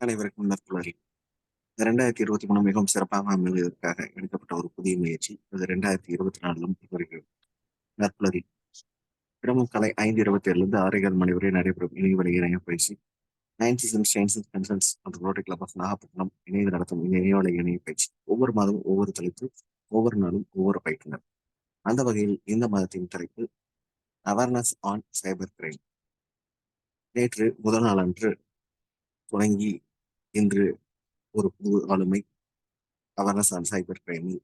அனைவருக்கும் நற்புலரி. 2023 மிகவும் சிறப்பாக அமைவதற்காக எடுக்கப்பட்ட ஒரு புதிய முயற்சி. அது 2024லும் வருகிறது. நற்புலரி. தினமும் காலை 5:27 6:00 மணி வரை நடைபெறும் இணையவழி இணைய பயிற்சி. சயின்ஸ் அண்ட் கன்சல்ட்ஸ் மற்றும் ரோட்டரி கிளப் ஆஃப் நாகப்பட்டினம் இணைந்து நடத்தும் இந்த இணையவழி இணைய பயிற்சி. ஒவ்வொரு மாதமும் ஒவ்வொரு தலைப்பு, ஒவ்வொரு நாளும் ஒவ்வொரு பயிற்றுனர். அந்த வகையில் இந்த மாதத்தின் தலைப்பு அவேர்னஸ் ஆன் சைபர் கிரைம். நேற்று முதல் நாள் அன்று தொடங்கி இன்று ஒரு புது ஆளுமை அவேர்னஸ் ஆன் சைபர் கிரைமில்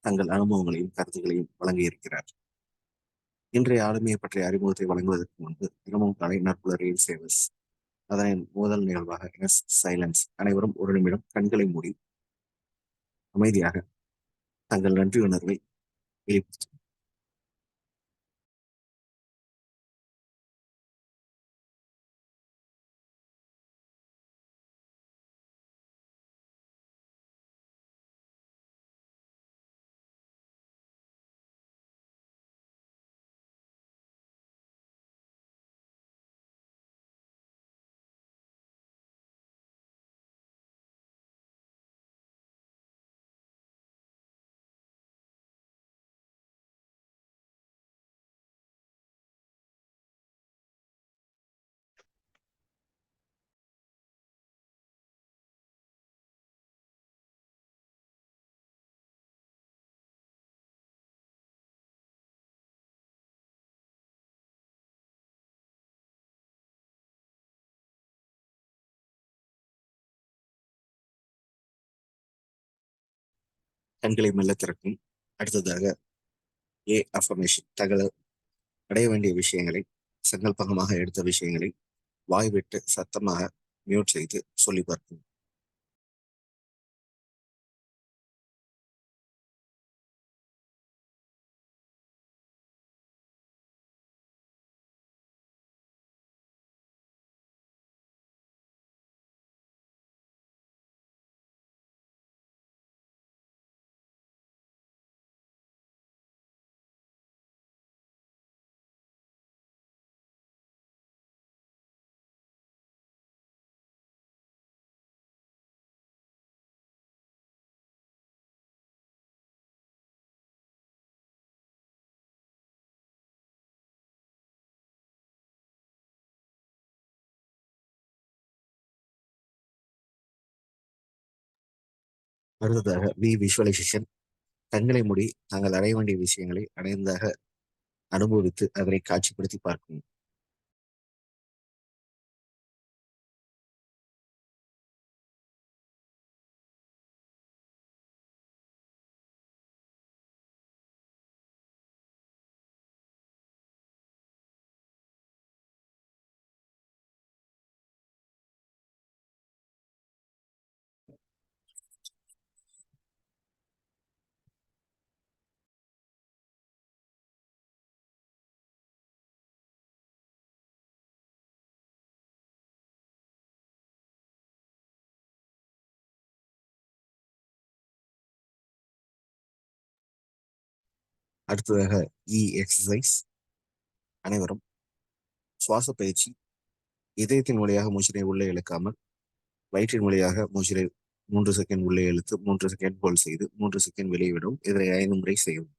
தங்கள் அனுபவங்களையும் கருத்துக்களையும் வழங்கியிருக்கிறார். இன்றைய ஆளுமையை பற்றிய அறிமுகத்தை வழங்குவதற்கு முன்பு தினமும் காலை நற்புலரியில் சேவஸ். அதனின் முதல் நிகழ்வாக சைலன்ஸ். அனைவரும் ஒரு நிமிடம் கண்களை மூடி அமைதியாக தங்கள் நன்றி உணர்வை வெளிப்படுத்தும். கண்களை மெல்ல திறக்கும். அடுத்ததாக அஃபர்மேஷன். தங்கள் அடைய வேண்டிய விஷயங்களை, சங்கல்பகமாக எடுத்த விஷயங்களை வாய் விட்டு சத்தமாக மியூட் செய்து சொல்லி பார்க்கும். அடுத்ததாக விஷுவலைசேஷன். கண்களை மூடி தாங்கள் அடைய வேண்டிய விஷயங்களை அடைந்ததாக அனுபவித்து அதனை காட்சிப்படுத்தி பார்க்கும். அடுத்ததாக எக்ஸசைஸ். அனைவரும் சுவாச பயிற்சி. இதயத்தின் வழியாக மூச்சினை உள்ளே இழுக்காமல் வயிற்றின் வழியாக மூச்சினை 3 செகண்ட் உள்ளே இழுத்து 3 செகண்ட் ஹோல்ட் செய்து 3 செகண்ட் வெளியே விடும். இதனை 5 முறை செய்யும்.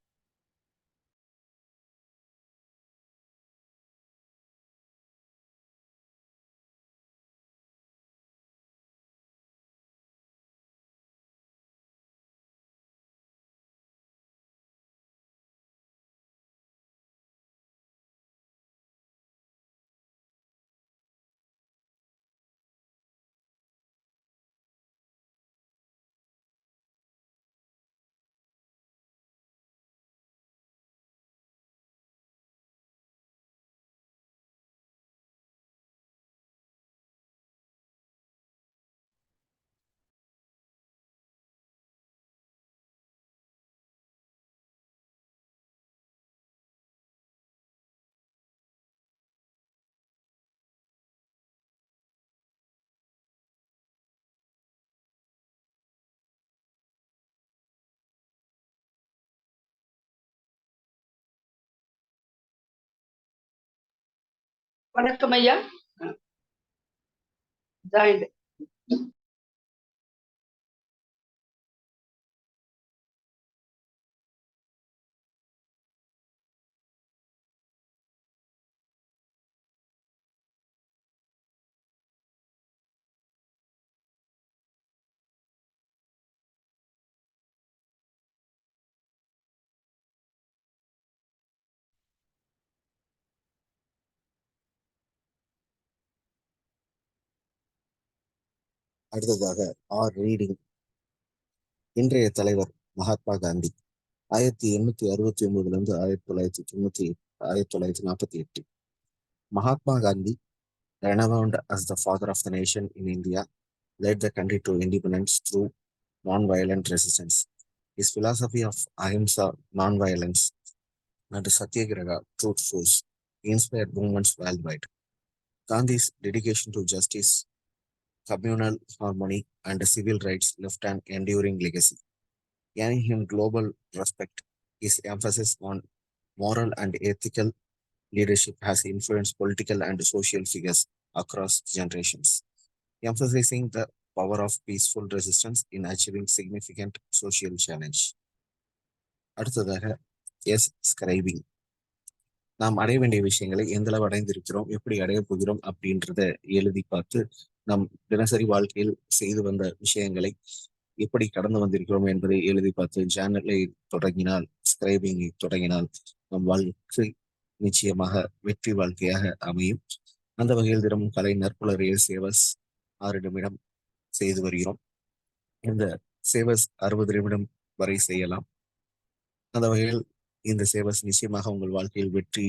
வணக்கம் ஐயா. ஜாயிண்ட் அடுத்ததாக ரீடிங். இன்றைய தலைவர் Mahatma Gandhi. 1869 1948. Mahatma Gandhi, renowned as the father of the nation in India, led the country to independence through non-violent resistance. His philosophy of ahimsa, non-violence, and satyagraha, truth force, inspired movements worldwide. Gandhi's dedication to justice, communal harmony, and civil rights left an enduring legacy, gaining him global respect. His emphasis on moral and ethical leadership has influenced political and social figures across generations, emphasizing the power of peaceful resistance in achieving significant social challenge. அடுத்ததாக scribing. நாம் அடைய வேண்டிய விஷயங்களை எந்த அளவு அடைந்திருக்கிறோம், எப்படி அடைய போகிறோம் அப்படின்றத எழுதி பார்த்து நம் தினசரி வாழ்க்கையில் செய்து வந்த விஷயங்களை எப்படி கடந்து வந்திருக்கிறோம் என்பதை எழுதி பார்த்து ஜேர்னலை தொடங்கினால், ஸ்கிரைபிங்கை தொடங்கினால் நம் வாழ்க்கை நிச்சயமாக வெற்றி வாழ்க்கையாக அமையும். அந்த வகையில் தினமும் கலை நற்புலரியல் சேவஸ் 6 நிமிடம் செய்து வருகிறோம். இந்த சேவஸ் 60 நிமிடம் வரை செய்யலாம். அந்த வகையில் இந்த சேவஸ் நிச்சயமாக உங்கள் வாழ்க்கையில் வெற்றி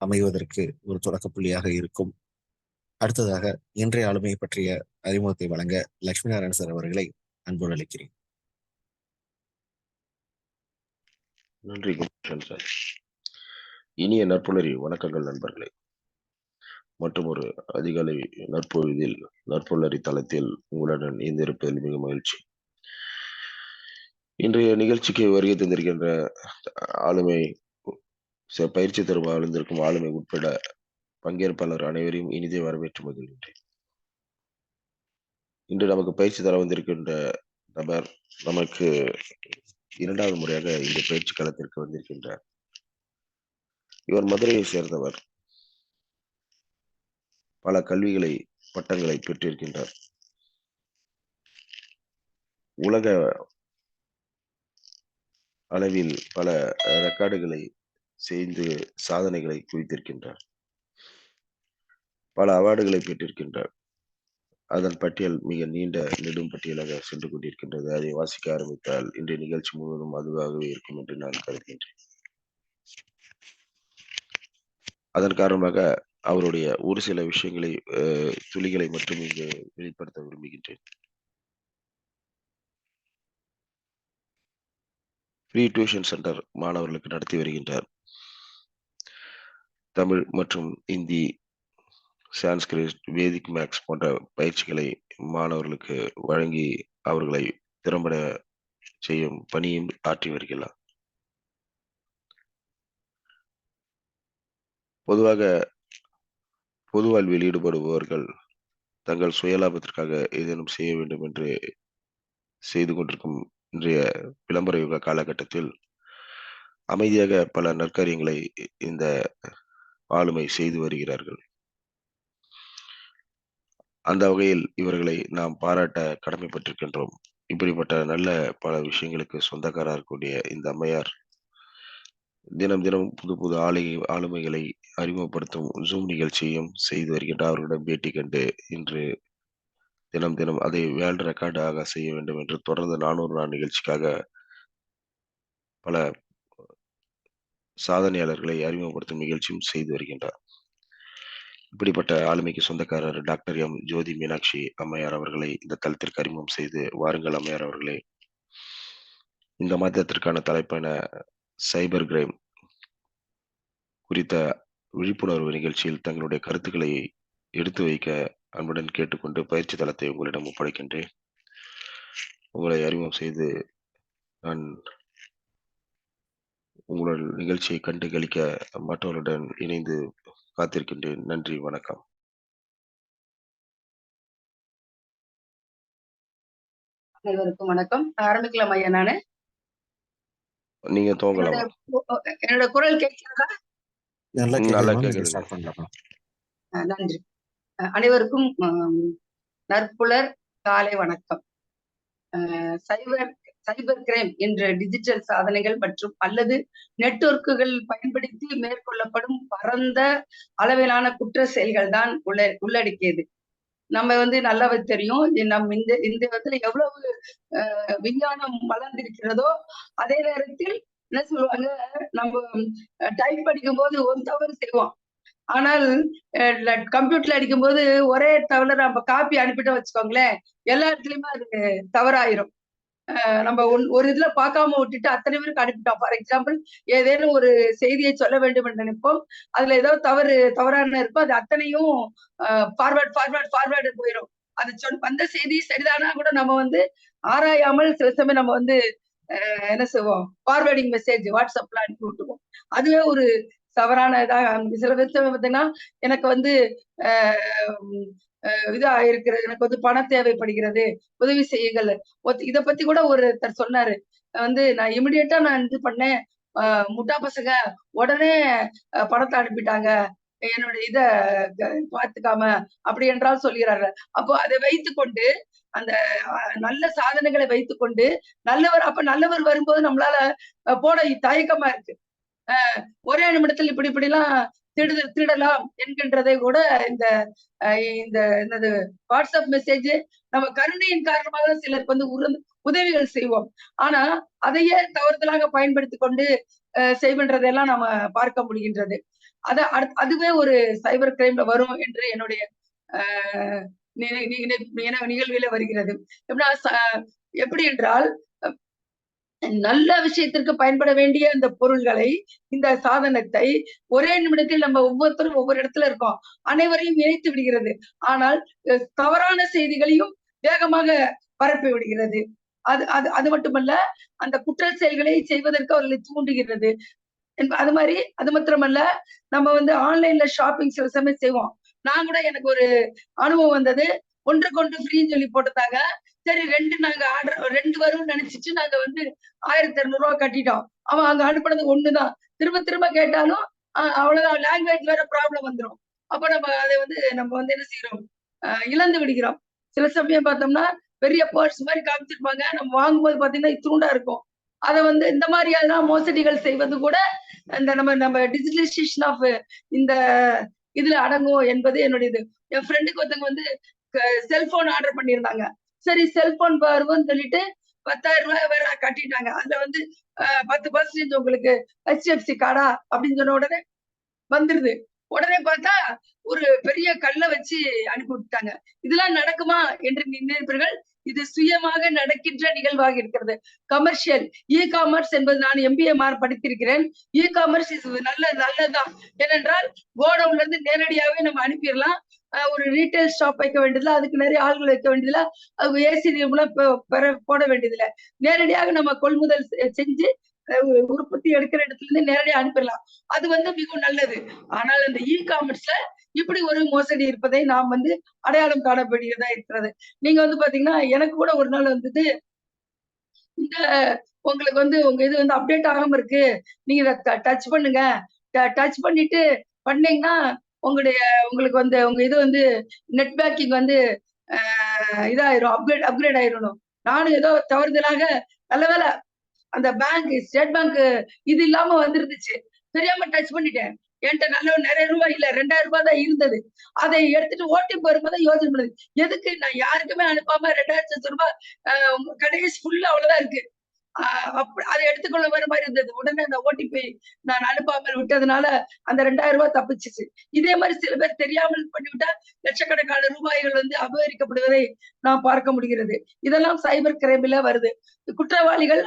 அமைவதற்கு ஒரு தொடக்க புள்ளியாக இருக்கும். அடுத்ததாக இன்றைய ஆளுமையை பற்றிய அறிமுகத்தை வழங்க லட்சுமி நாராயண சார் அவர்களை அன்போடு அழைக்கிறேன். நன்றி சார். இனிய நற்புணரி வணக்கங்கள் நண்பர்களே. மற்றும் ஒரு அதிகாலை நற்பொழுதில் நற்புணரி தளத்தில் உங்களுடன் இணைந்திருப்பதில் மிக மகிழ்ச்சி. இன்றைய நிகழ்ச்சிக்கு வருகை தந்திருக்கின்ற ஆளுமை பயிற்சி தரும் ஆழ்ந்திருக்கும் ஆளுமை உட்பட பங்கேற்பாளர் அனைவரையும் இனிதே வரவேற்று மகிழ்கின்றேன். இன்று நமக்கு பயிற்சி தர வந்திருக்கின்ற நபர் நமக்கு 2வது முறையாக இந்த பயிற்சி களத்திற்கு வந்திருக்கின்றார். இவர் மதுரையை சேர்ந்தவர். பல பட்டங்களை பெற்றிருக்கின்றார். உலக அளவில் பல ரெக்கார்டுகளை செய்து சாதனைகளை குவித்திருக்கின்றார். பல அவார்டுகளை பெற்றிருக்கின்றார். அதன் பட்டியல் மிக நீண்ட நெடும் பட்டியலாக சென்று கொண்டிருக்கின்றது. அதை வாசிக்க ஆரம்பித்தால் இன்றைய நிகழ்ச்சி முழுவதும் அதுவாகவே இருக்கும் என்று நான் கருதுகின்றேன். அதன் காரணமாக அவருடைய ஒரு சில விஷயங்களை துளிகளை மட்டும் இங்கு வெளிப்படுத்த விரும்புகின்றேன். ஃப்ரீ டியூஷன் சென்டர் மாணவர்களுக்கு நடத்தி வருகின்றார். தமிழ் மற்றும் இந்தி, சான்ஸ்கிரிட், வேதிக் மேக்ஸ் போன்ற பயிற்சிகளை மாணவர்களுக்கு வழங்கி அவர்களை திறம்பட செய்யும் பணியும் ஆற்றி வருகிறார். பொதுவாக பொது வாழ்வில் ஈடுபடுபவர்கள் தங்கள் சுயலாபத்திற்காக ஏதேனும் செய்ய வேண்டும் என்று செய்து கொண்டிருக்கும் இன்றைய விளம்பர யுக காலகட்டத்தில் அமைதியாக பல நற்காரியங்களை இந்த ஆளுமை செய்து வருகிறார்கள். அந்த வகையில் இவர்களை நாம் பாராட்ட கடமைப்பட்டிருக்கின்றோம். இப்படிப்பட்ட நல்ல பல விஷயங்களுக்கு சொந்தக்காரர் இருக்கக்கூடிய இந்த அம்மையார் தினம் தினம் புது புது ஆளுமைகளை அறிமுகப்படுத்தும் ஜூம் நிகழ்ச்சியையும் செய்து வருகின்ற அவர்களிடம் பேட்டி கண்டு இன்று தினம் தினம் அதை வேர்ல்டு ரெக்கார்டாக செய்ய வேண்டும் என்று தொடர்ந்து 400 நாள் நிகழ்ச்சிக்காக பல சாதனையாளர்களை அறிமுகப்படுத்தும் நிகழ்ச்சியும் செய்து வருகின்றார். இப்படிப்பட்ட ஆளுமைக்கு சொந்தக்காரர் டாக்டர் எம் ஜோதி மீனாட்சி அம்மையார் அவர்களை இந்த தளத்திற்கு அறிமுகம் செய்து வாருங்கள் அம்மையார் அவர்களே. இந்த மாதத்திற்கான தலைப்பான சைபர் கிரைம் குறித்த விழிப்புணர்வு நிகழ்ச்சியில் தங்களுடைய கருத்துக்களை எடுத்து வைக்க அன்புடன் கேட்டுக்கொண்டு பயிற்சி தளத்தை உங்களிடம் ஒப்படைக்கின்றேன். உங்களை அறிமுகம் செய்து நான் உங்களோட நிகழ்ச்சியை கண்டு களிக்க மற்றவர்களுடன் இணைந்து காத்திருக்கின்றேன். நன்றி, வணக்கம். அனைவருக்கும் வணக்கம். ஆரம்பிக்கலாம் ஐயா. நானு நீங்க துவங்கலாம். என்னோட குரல் கேட்கிறதா? நல்லா கேக்குது. நன்றி. அனைவருக்கும் நற்புலர் காலை வணக்கம். சைபர் கிரைம் என்ற டிஜிட்டல் சாதனைகள் மற்றும் அல்லது நெட்வொர்க்குகள் பயன்படுத்தி மேற்கொள்ளப்படும் பரந்த அளவிலான குற்ற செயல்கள் தான் உள்ளடக்கியது. நம்ம வந்து நல்லா தெரியும். நம்ம இந்த இந்த இடத்துல எவ்வளவு விஞ்ஞானம் வளர்ந்திருக்கிறதோ, அதே நேரத்தில் என்ன சொல்லுவாங்க, நம்ம டைப் படிக்கும்போது ஒரு தவறு செய்வோம். ஆனால் கம்ப்யூட்டர்ல அடிக்கும்போது ஒரே தவறுல நம்ம காப்பி அனுப்பிட்டோம் வச்சுக்கோங்களேன், எல்லா இடத்துலயுமே அது தவறாயிரும். நம்ம ஒரு இதுல பார்க்காம விட்டுட்டு அத்தனை பேருக்கு அனுப்பிட்டோம். ஃபார் எக்ஸாம்பிள் ஏதேனும் ஒரு செய்தியை சொல்ல வேண்டும் என்று நினைப்போம். அதுல ஏதோ தவறான இருக்கும். அது அத்தனையும் ஃபார்வர்டு போயிரும். அது வந்த செய்தி சரிதானா கூட நம்ம வந்து ஆராயாமல் சில சமயம் நம்ம வந்து என்ன செய்வோம், ஃபார்வர்டிங் மெசேஜ் வாட்ஸ்அப்ல அனுப்பி விட்டுருவோம். அதுவே ஒரு தவறான இதா சில விஷயம் பார்த்தீங்கன்னா, எனக்கு வந்து இதா இருக்கிறது, எனக்கு வந்து பணம் தேவைப்படுகிறது, உதவி செய்யுங்கள். இத பத்தி கூட ஒருத்தர் சொன்னாரு. நான் இமிடியேட்டா இது பண்ணேன். முட்டா பசங்க உடனே பணத்த அனுப்பிட்டாங்க. என்னுடைய இத பார்த்துக்காம அப்படி என்றால் சொல்கிறார்கள். அப்போ அதை வைத்துக்கொண்டு அந்த நல்ல சாதனைகளை வைத்துக்கொண்டு நல்லவர் வரும்போது நம்மளால போட தயக்கமா இருக்கு. ஒரே நிமிடத்தில் இப்படிலாம் திருடலாம் என்கின்றதை கூட இந்த இந்த என்னது வாட்ஸ்அப் மெசேஜ் நம்ம கருணையின் காரணமாக சிலருக்கு வந்து உதவிகள் செய்வோம். ஆனா அதையே தவறுதலாக பயன்படுத்தி கொண்டு செய்கின்றதெல்லாம் நாம பார்க்க முடிகின்றது. அதுவே ஒரு சைபர் கிரைம்ல வரும் என்று என்னுடைய நிகழ்வில வருகிறது. எப்படி என்றால் நல்ல விஷயத்திற்கு பயன்பட வேண்டிய இந்த பொருள்களை, இந்த சாதனத்தை ஒரே நிமிடத்தில் நம்ம ஒவ்வொருத்தரும் ஒவ்வொரு இடத்துல இருக்கோம். அனைவரையும் இணைத்து விடுகிறது. ஆனால் தவறான செய்திகளையும் வேகமாக பரப்பி விடுகிறது. அது அது அது மட்டுமல்ல, அந்த குற்ற செயல்களை செய்வதற்கு அவர்களை தூண்டுகிறது. அது மாத்திரமல்ல, நம்ம வந்து ஆன்லைன்ல ஷாப்பிங் சில சமயம் செய்வோம். நான் கூட எனக்கு ஒரு அனுபவம் வந்தது. ஒன்றுக்கொன்று ஃப்ரீன்னு சொல்லி போட்டதாங்க. சரி 2 நாங்க ஆர்டர் 2 வரும்னு நினைச்சிட்டு நாங்க வந்து ரூ. 1200 கட்டிட்டோம். அவன் அங்க அனுப்புனது 1 தான். திரும்ப திரும்ப கேட்டாலும் அவ்வளவுதான், லாங்குவேஜ் வேற ப்ராப்ளம் வந்துரும். அப்ப நம்ம வந்து என்ன செய்றோம்? இழந்து விடுகிறோம். சில சமயம் பார்த்தோம்னா, பெரிய பர்ஸ் மாரி காமிச்சிருப்பாங்க. நம்ம வாங்கும்போது பார்த்தீங்கன்னா, இத்துணூண்டா இருக்கும். அத வந்து இந்த மாதிரியான மோசடிகள் செய்வது கூட இந்த நம்ம டிஜிட்டலைசேஷன் ஆஃப் இந்த இதுல அடங்கும் என்பது என்னுடைய இது. என் ஃப்ரெண்டுக்கு ஒருத்தவங்க வந்து செல்போன் ஆர்டர் பண்ணியிருந்தாங்க. சரி செல்போன் வரும்னு சொல்லிட்டு ரூ. 10,000 வேற கட்டிட்டாங்க. அதுல வந்து 10% உங்களுக்கு HDFC கார்டா அப்படின்னு சொன்ன உடனே வந்துருது. உடனே பார்த்தா ஒரு பெரிய கல்ல வச்சு அனுப்பி விட்டுட்டாங்க. இதெல்லாம் நடக்குமா என்று நினைப்பீர்கள். இது சுயமாக நடக்கின்ற நிகழ்வாக இருக்கிறது. கமர்ஷியல் காமர்ஸ் என்பது நான் MBA படித்திருக்கிறேன். காமர்ஸ் இஸ் நல்லதுதான். ஏனென்றால் கோடவுன்ல இருந்து நேரடியாவே நம்ம அனுப்பிடலாம். ஒரு ரீட்டைல் ஷாப் வைக்க வேண்டியதில்ல, அதுக்கு நிறைய ஆள்கள் வைக்க வேண்டியதில்ல, அது ஏசி ரூம்லாம் போட வேண்டியதில்ல. நேரடியாக நம்ம கொள்முதல் செஞ்சு உற்பத்தி எடுக்கிற இடத்துல இருந்து நேரடியா அனுப்பிடலாம். அது வந்து மிகவும் நல்லது. ஆனால் அந்த காமர்ஸ்ல இப்படி ஒரு மோசடி இருப்பதை நாம் வந்து அடையாளம் காணக்கூடியதா இருக்கிறது. நீங்க வந்து பாத்தீங்கன்னா, எனக்கு கூட ஒரு நாள் வந்துட்டு இந்த உங்களுக்கு வந்து உங்க இது வந்து அப்டேட் ஆகாம இருக்கு. நீங்க இத டச் பண்ணுங்க. டச் பண்ணிட்டு பண்ணீங்கன்னா, உங்களுக்கு வந்து உங்க இது வந்து நெட் பேங்கிங் வந்து இதாயிரும், அப்கிரேட் ஆயிரணும். நானும் ஏதோ தவறுதலாக நல்ல வேளை அந்த ஸ்டேட் பேங்க் இது இல்லாம வந்துருந்துச்சு. தெரியாம டச் பண்ணிட்டேன். என்கிட்ட நிறைய ரூபாய் இல்ல. ரூ. 2000 தான் இருந்தது. அதை எடுத்துட்டு ஓடிபி வரும்போது யோசனை பண்ணுது. எதுக்கு நான் யாருக்குமே அனுப்பாம ரூ. 2,00,000 கடைசி ஃபுல்லா அவ்வளவுதான் இருக்கு. அதை எடுத்துக்கொள்ள வர மாதிரி இருந்தது. உடனே அந்த ஓடிபி நான் அனுப்பாமல் விட்டதுனால அந்த ரூ. 2,000 தப்பிச்சுச்சு. இதே மாதிரி சில பேர் தெரியாமல் பண்ணிவிட்டா லட்சக்கணக்கான ரூபாய்கள் வந்து அபகரிக்கப்படுவதை நாம் பார்க்க முடிகிறது. இதெல்லாம் சைபர் கிரைம்ல வருது. குற்றவாளிகள்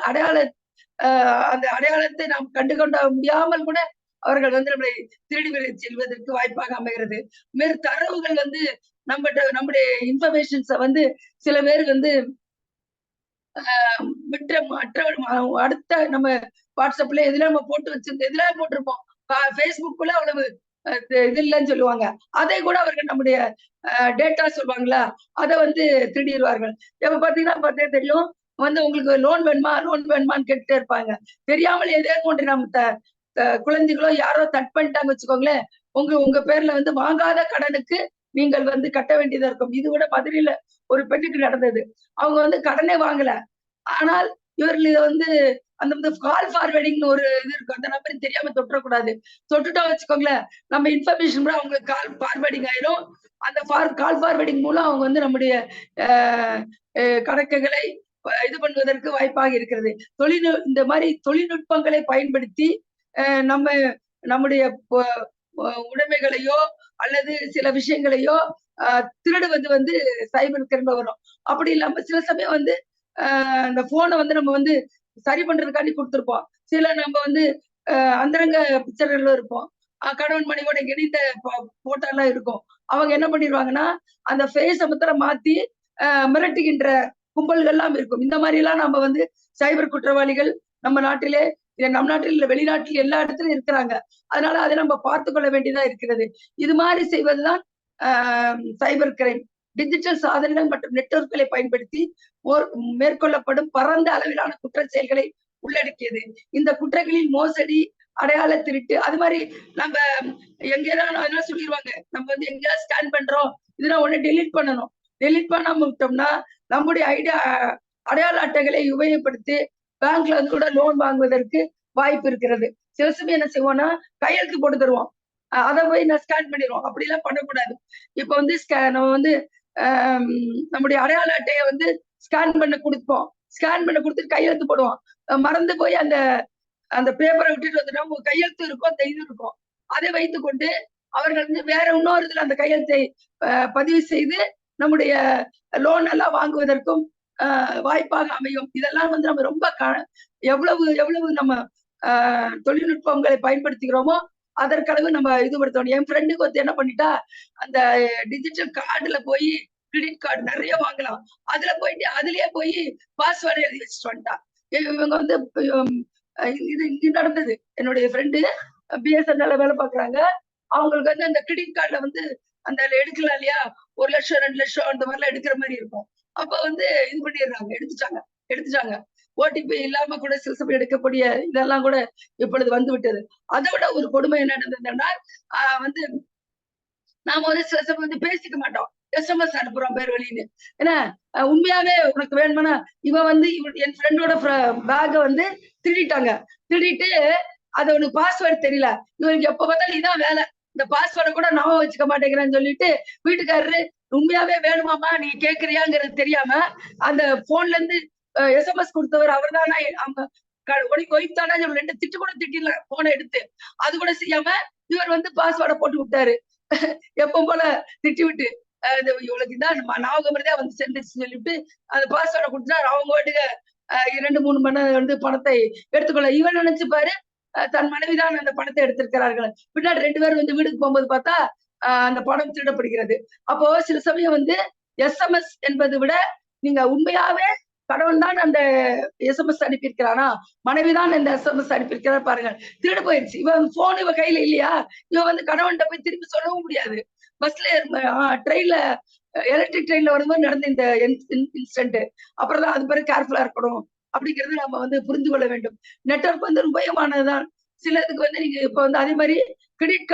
அந்த அடையாளத்தை நாம் கண்டுகொள்ள முடியாமல் கூட அவர்கள் வந்து நம்மளை திருடி செல்வதற்கு வாய்ப்பாக அமைகிறது. வேறு தரவுகள் வந்து நம்முடைய இன்ஃபர்மேஷன்ஸ வந்து சில பேர் வந்து அடுத்த நம்ம வாட்ஸ்அப்ல எதுல நம்ம போட்டு வச்சிருந்தோம், எதுல போட்டிருப்போம். பேஸ்புக்ல அவ்வளவு இது இல்லைன்னு சொல்லுவாங்க. அதை கூட அவர்கள் நம்முடைய டேட்டா சொல்லுவாங்களா, அதை வந்து திருடிடுவார்கள். இப்ப பாத்தீங்கன்னா தெரியும், வந்து உங்களுக்கு லோன் வேணுமான்னு கேட்டுட்டே இருப்பாங்க. தெரியாமல் ஏதேனும் ஒன்று நம்ம குழந்தைகளோ யாரோ தட் பண்ணிட்டாங்க வச்சுக்கோங்களேன், உங்க பேர்ல வந்து வாங்காத கடனுக்கு நீங்கள் வந்து கட்ட வேண்டியதா இருக்கும். இது கூட மதுரையில ஒரு பெண்ணுக்கு நடந்தது. அவங்க வந்து கடனே வாங்கல. ஆனால் இவர்கள் இதை வந்து அந்த கால் ஃபார்வேர்டிங்னு ஒரு இது இருக்கும். அந்த நம்பர் தெரியாம தொட்டுறக்கூடாது. தொட்டுட்டோம் வச்சுக்கோங்களேன், நம்ம இன்ஃபர்மேஷன் கூட அவங்களுக்கு கால் ஃபார்வேர்டிங் ஆயிரும். அந்த கால் ஃபார்வர்டிங் மூலம் அவங்க வந்து நம்முடைய கணக்குகளை இது பண்ணுவதற்கு வாய்ப்பாக இருக்கிறது. இந்த மாதிரி தொழில்நுட்பங்களை பயன்படுத்தி நம்ம நம்முடைய உடைமைகளையோ அல்லது சில விஷயங்களையோ திருடுவது வந்து சைபர் கிரைம்ல வரும். அப்படி இல்லாம சில சமயம் வந்து அந்த போனை வந்து நம்ம வந்து சரி பண்றதுக்காண்டி கொடுத்துருப்போம். சில நம்ம வந்து அந்தரங்க பிக்சர்கள் இருப்போம். கணவன் மனைவியோட இணைந்த போட்டோ எல்லாம் இருக்கும். அவங்க என்ன பண்ணிடுவாங்கன்னா அந்த ஃபேஸ மாத்திரம் மாத்தி மிரட்டுகின்ற கும்பல்கள்லாம் இருக்கும். இந்த மாதிரி எல்லாம் நம்ம வந்து சைபர் குற்றவாளிகள் நம்ம நாட்டிலே நம் நாட்டில் இல்ல வெளிநாட்டில் எல்லா இடத்துலயும் இருக்கிறாங்க. அதனால அதை நம்ம பார்த்து கொள்ள வேண்டியதா இருக்கிறது. இது மாதிரி செய்வதுதான் சைபர் கிரைம். டிஜிட்டல் சாதனங்கள் மற்றும் நெட்வொர்க்குகளை பயன்படுத்தி மேற்கொள்ளப்படும் பரந்த அளவிலான குற்ற செயல்களை உள்ளடக்கியது. இந்த குற்றங்களில் மோசடி, அடையாள திருட்டு, அது மாதிரி நம்ம எங்கேயாவது சொல்லிடுவாங்க, நம்ம வந்து எங்கேயாவது ஸ்கேன் பண்றோம், இதெல்லாம் உடனே டெலீட் பண்ணணும். டெலீட் பண்ணாம விட்டோம்னா நம்முடைய அடையாள அட்டைகளை உபயோகப்படுத்தி பேங்க்ல வந்து கூட லோன் வாங்குவதற்கு வாய்ப்பு இருக்கிறது. சில சமயம் என்ன செய்வோம்னா கையெழுத்து போட்டு தருவோம், அதை போய் நான் ஸ்கேன் பண்ணிடுவோம். அப்படி எல்லாம் பண்ணக்கூடாது. இப்ப வந்து நம்ம வந்து நம்முடைய அடையாள அட்டையை வந்து ஸ்கேன் பண்ண கொடுப்போம். ஸ்கேன் பண்ண கொடுத்துட்டு கையெழுத்து போடுவோம். மறந்து போய் அந்த அந்த பேப்பரை விட்டுட்டு வந்துட்டோம், உங்க கையெழுத்து இருக்கும், அந்த இது இருக்கும். அதை வைத்துக் கொண்டு அவர்கள் வந்து வேற இன்னொரு இதுல அந்த கையெழுத்தை பதிவு செய்து நம்முடைய லோன் எல்லாம் வாங்குவதற்கும் வாய்ப்பாக அமையும். இதெல்லாம் வந்து நம்ம ரொம்ப எவ்வளவு நம்ம தொழில்நுட்பங்களை பயன்படுத்துகிறோமோ அதற்களவு நம்ம இதுபடுத்தணும். என் ஃப்ரெண்டுக்கு வந்து என்ன பண்ணிட்டா, அந்த டிஜிட்டல் கார்டுல போய் கிரெடிட் கார்டு நிறைய வாங்கலாம், அதுல போயிட்டு அதுலயே போய் பாஸ்வேர்டு எழுதி வச்சுட்டு வந்துட்டா. இவங்க வந்து இது நடந்தது. என்னுடைய ஃப்ரெண்டு பிஎஸ்என்எல்ல வேலை பார்க்குறாங்க. அவங்களுக்கு வந்து அந்த கிரெடிட் கார்டுல வந்து அந்த எடுக்கலாம் இல்லையா, 1 லட்சம் 2 லட்சம் அந்த மாதிரிலாம் எடுக்கிற மாதிரி இருக்கும். அப்ப வந்து இது பண்ணிடுறாங்க, எடுத்துட்டாங்க. ஓடிபி இல்லாம கூட சில சமயம் எடுக்கக்கூடிய இதெல்லாம் கூட இப்பொழுது வந்து விட்டது. அதை விட ஒரு கொடுமை என்ன நடந்ததுன்னா, வந்து நாம வந்து சில சமயம் வந்து பேசிக்க மாட்டோம், எஸ்எம்எஸ் அனுப்புறோம் பேர் வழின்னு. ஏன்னா உண்மையாவே உனக்கு வேணுமானா, இவன் வந்து என் ஃப்ரெண்டோட பேக வந்து திருடிட்டு அது உனக்கு பாஸ்வேர்டு தெரியல, இவனுக்கு எப்ப பார்த்தாலும் இதான் வேலை, இந்த பாஸ்வேர்டை கூட ஞாபகம் வச்சுக்க மாட்டேங்கிறேன்னு சொல்லிட்டு வீட்டுக்காரரு உண்மையாவே வேணுமாமா நீ கேக்குறியாங்கிறது தெரியாம அந்த போன்ல இருந்து எஸ்எம்எஸ் கொடுத்தவர் அவர் தானா, அவங்க உனக்கு ஒய்ஃப் தானா, 2 திட்டு கூட திட்டில போனை எடுத்து, அது கூட செய்யாம இவர் வந்து பாஸ்வேர்டை போட்டு விட்டாரு. எப்பவும் போல திட்டி விட்டு இவளுக்கு இதான் ஞாபகம் இருந்தா வந்து சென்டென்ஸ் சொல்லிவிட்டு அந்த பாஸ்வேர்டை கொடுத்துட்டா அவங்க வீட்டுக்கு 2-3 மணி வந்து பணத்தை எடுத்துக்கொள்ள. இவன் நினைச்சு பாரு, தன் மனைவிதான் அந்த பணத்தை எடுத்திருக்கிறார்கள். பின்னாடி 2 பேரும் வந்து வீட்டுக்கு போகும்போது பார்த்தா அந்த பணம் திருடப்படுகிறது. அப்போ சில சமயம் வந்து எஸ்எம்எஸ் என்பதை விட நீங்க உண்மையாவே கணவன் தான் அந்த எஸ்எம்எஸ் அனுப்பியிருக்கிறானா, மனைவிதான் இந்த எஸ்எம்எஸ் அனுப்பியிருக்கிறார் பாருங்க, திருடு போயிடுச்சு. இவன் போன் இவ கையில இல்லையா, இவன் வந்து கணவன்கிட்ட போய் திருப்பி சொல்லவும் முடியாது. பஸ்ல ட்ரெயின்ல எலக்ட்ரிக் ட்ரெயின்ல வரும்போது நடந்த இந்த இன்சிடென்ட். அப்புறம் தான் அது பிறகு கேர்ஃபுல்லா இருக்கணும் அப்படிங்கிறது நம்ம வந்து புரிந்து கொள்ள வேண்டும். நெட்வொர்க் வந்து உபயோகமானதுதான். சிலதுக்கு வந்து நீங்க இப்ப வந்து அதே மாதிரி கிரெடிட்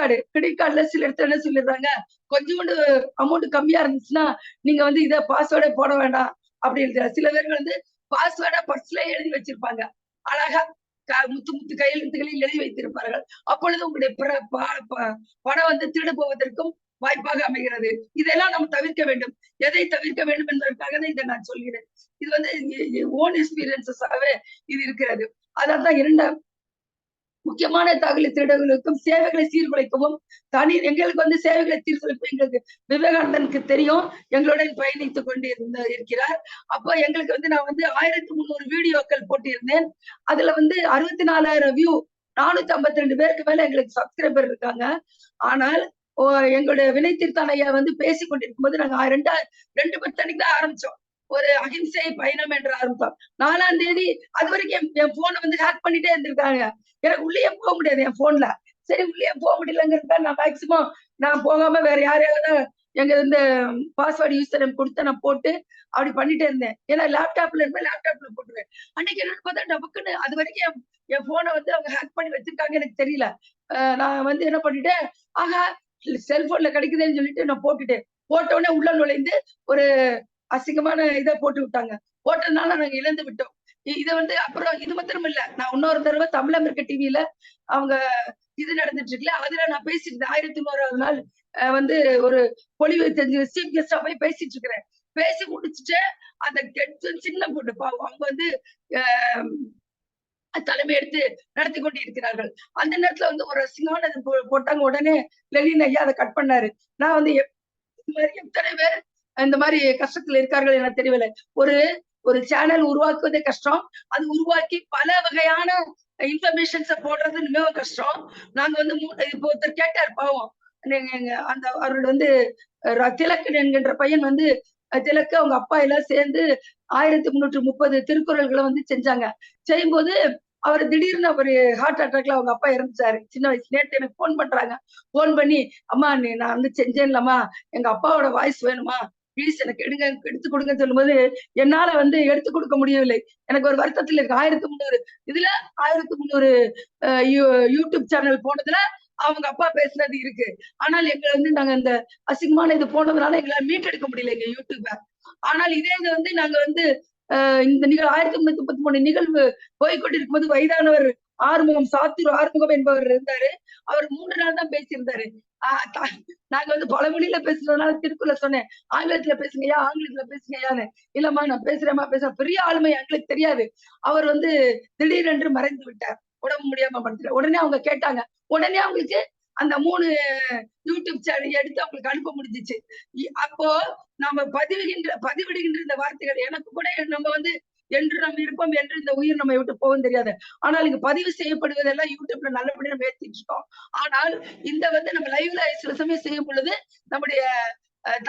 கார்டுல சில இடத்துல என்ன சொல்லிடுறாங்க, கொஞ்சோண்டு அமௌண்ட் கம்மியா இருந்துச்சுன்னா நீங்க வந்து இதை பாஸ்வேர்டே போட வேண்டாம் அப்படின்னு. சில பேர்கள் வந்து பாஸ்வேர்டை பர்ஸ்ல எழுதி வச்சிருப்பாங்க, அழகா முத்து கையெழுத்துக்களில் எழுதி வைத்திருப்பார்கள். அப்பொழுது உங்களுடைய பணம் வந்து திருடு போவதற்கும் வாய்ப்பாக அமைகிறது. இதெல்லாம் நம்ம தவிர்க்க வேண்டும். எதை தவிர்க்க வேண்டும் என்பதற்காக தான் இதை நான் சொல்கிறேன். இது வந்து ஓன் எக்ஸ்பீரியன்ஸஸாகவே இது இருக்கிறது. அதான் 2 முக்கியமான தகவல் திருடர்களுக்கும் சேவைகளை சீர்குலைக்கவும் எங்களுக்கு வந்து சேவைகளை சீர்குலைப்பு எங்களுக்கு விவேகானந்தனுக்கு தெரியும், எங்களுடன் பயணித்துக் கொண்டு இருக்கிறார். அப்போ எங்களுக்கு வந்து நான் வந்து 1300 வீடியோக்கள் போட்டிருந்தேன். அதுல வந்து 64,000 வியூ, 452 பேருக்கு மேல எங்களுக்கு சப்ஸ்கிரைபர் இருக்காங்க. ஆனால் எங்களுடைய வினை தீர்த்தான் ஐயா வந்து பேசிக் கொண்டிருக்கும் போது நாங்க 2 தான் ஆரம்பிச்சோம். ஒரு அகிம்சை பயணம் என்று ஆரம்பித்தோம். 4ஆம் தேதி அது வரைக்கும் என் போனை வந்து ஹேக் பண்ணிட்டே இருந்திருக்காங்க. எனக்கு உள்ளே போக முடியாது என் போன்ல. சரி உள்ளே போக முடியலங்கிறத நான் மேக்சிமம் நான் போகாம வேற யாரையாவது எங்க இந்த பாஸ்வேர்டு யூஸ் பண்ணி கொடுத்து நான் போட்டு அப்படி பண்ணிட்டே இருந்தேன். ஏன்னா லேப்டாப்ல இருப்பேன், லேப்டாப்ல போட்டுருவேன். அன்னைக்கு என்னன்னு பார்த்தா டபக்குன்னு அது வரைக்கும் என் போனை வந்து அவங்க ஹேக் பண்ணி வச்சிருக்காங்க, எனக்கு தெரியல. நான் வந்து என்ன பண்ணிட்டேன், ஆகா செல்போன்ல கிடைக்குதுன்னு சொல்லிட்டு நான் போட்ட உடனே உள்ள நுழைந்து ஒரு அசிங்கமான இதை போட்டு விட்டாங்க. போட்டதுனால நாங்க இழந்து விட்டோம். இதை வந்து அப்புறம் இது மாத்திரம் இல்ல, நான் இன்னொரு தடவை தமிழ் அமெரிக்க டிவியில அவங்க இது நடந்துட்டு இருக்குல்ல, அதுல நான் பேசிட்டு 1100வது நாள் வந்து ஒரு பொலிவு தெரிஞ்சு சீஃப் கெஸ்டா போய் பேசிட்டு இருக்கிறேன். பேசி முடிச்சுட்டு அந்த சின்ன பொண்ணு பாவம் அவங்க வந்து தலைமை எடுத்து நடத்தி கொண்டு இருக்கிறார்கள். அந்த நேரத்துல வந்து ஒரு அசிங்கமான போட்டாங்க. உடனே லெனின் ஐயா அதை கட் பண்ணாரு. நான் வந்து எத்தனை பேர் இந்த மாதிரி கஷ்டத்துல இருக்கார்கள் என தெரியவில்லை. ஒரு ஒரு சேனல் உருவாக்குவதே கஷ்டம். அது உருவாக்கி பல வகையான இன்ஃபர்மேஷன்ஸ போடுறது மிகவும் கஷ்டம். நாங்க வந்து இப்போ ஒருத்தர் கேட்டார் பாவம். அந்த அவர்கள் வந்து திலக்கன் என்கின்ற பையன் வந்து திலக்கு அவங்க அப்பா எல்லாம் சேர்ந்து 1330 திருக்குறள்களை வந்து செஞ்சாங்க. செய்யும்போது அவர் திடீர்னு ஒரு ஹார்ட் அட்டாக்ல அவங்க அப்பா இறந்துட்டாரு. சின்ன வயசு. நேற்று எனக்கு போன் பண்றாங்க. போன் பண்ணி, அம்மா நான் வந்து செஞ்சேன்லம்மா, எங்க அப்பாவோட வாய்ஸ் வேணுமா, ப்ளீஸ் எனக்கு எடுத்து கொடுங்கன்னு சொல்லும்போது என்னால வந்து எடுத்து கொடுக்க முடியவில்லை. எனக்கு ஒரு வருத்தத்துல இருக்கு. 1300 இதுல 1300 யூடியூப் சேனல் போனதுல அவங்க அப்பா பேசுனது இருக்கு. ஆனால் எங்களை வந்து நாங்க இந்த அசிங்கமான இது போனதுனால எங்களால மீட்டெடுக்க முடியல எங்க யூடியூப. ஆனால் இதே இது வந்து நாங்க வந்து இந்த 1333 நிகழ்வு போய்கொண்டிருக்கும் போது வயதானவர் சாத்தூர் ஆறுமுகம் என்பவர் இருந்தாரு. அவர் 3 நாள் தான் பேசியிருந்தாரு. நாங்க வந்து பல மொழியில பேசுறதுனால திருக்குறளை சொன்னேன். ஆங்கிலத்துல பேசுங்கய்யா, ஆங்கிலத்துல பேசுங்கய்யான்னு. இல்லம்மா நான் பேசுறேன். பெரிய ஆளுமை எங்களுக்கு தெரியாது. அவர் வந்து திடீரென்று மறைந்து விட்டார். உடம்பு முடியாம படுத்துட்டு. உடனே அவங்க கேட்டாங்க. உடனே அவங்களுக்கு அந்த 3 யூடியூப் சேனல் எடுத்து அவங்களுக்கு அனுப்ப முடிஞ்சிச்சு. அப்போ நாம பதிவிடுகின்ற இந்த வார்த்தைகள் எனக்கு கூட நம்ம வந்து என்று நம்ம இருப்போம் என்று இந்த உயிர் நம்ம விட்டு போகும் தெரியாது. ஆனால் இங்க பதிவு செய்யப்படுவதெல்லாம் யூடியூப்ல நல்லபடியா நம்ம ஏத்திட்டு இருக்கோம். ஆனால் இந்த வந்து நம்ம லைவ்ல சில சமயம் செய்யும் பொழுது நம்முடைய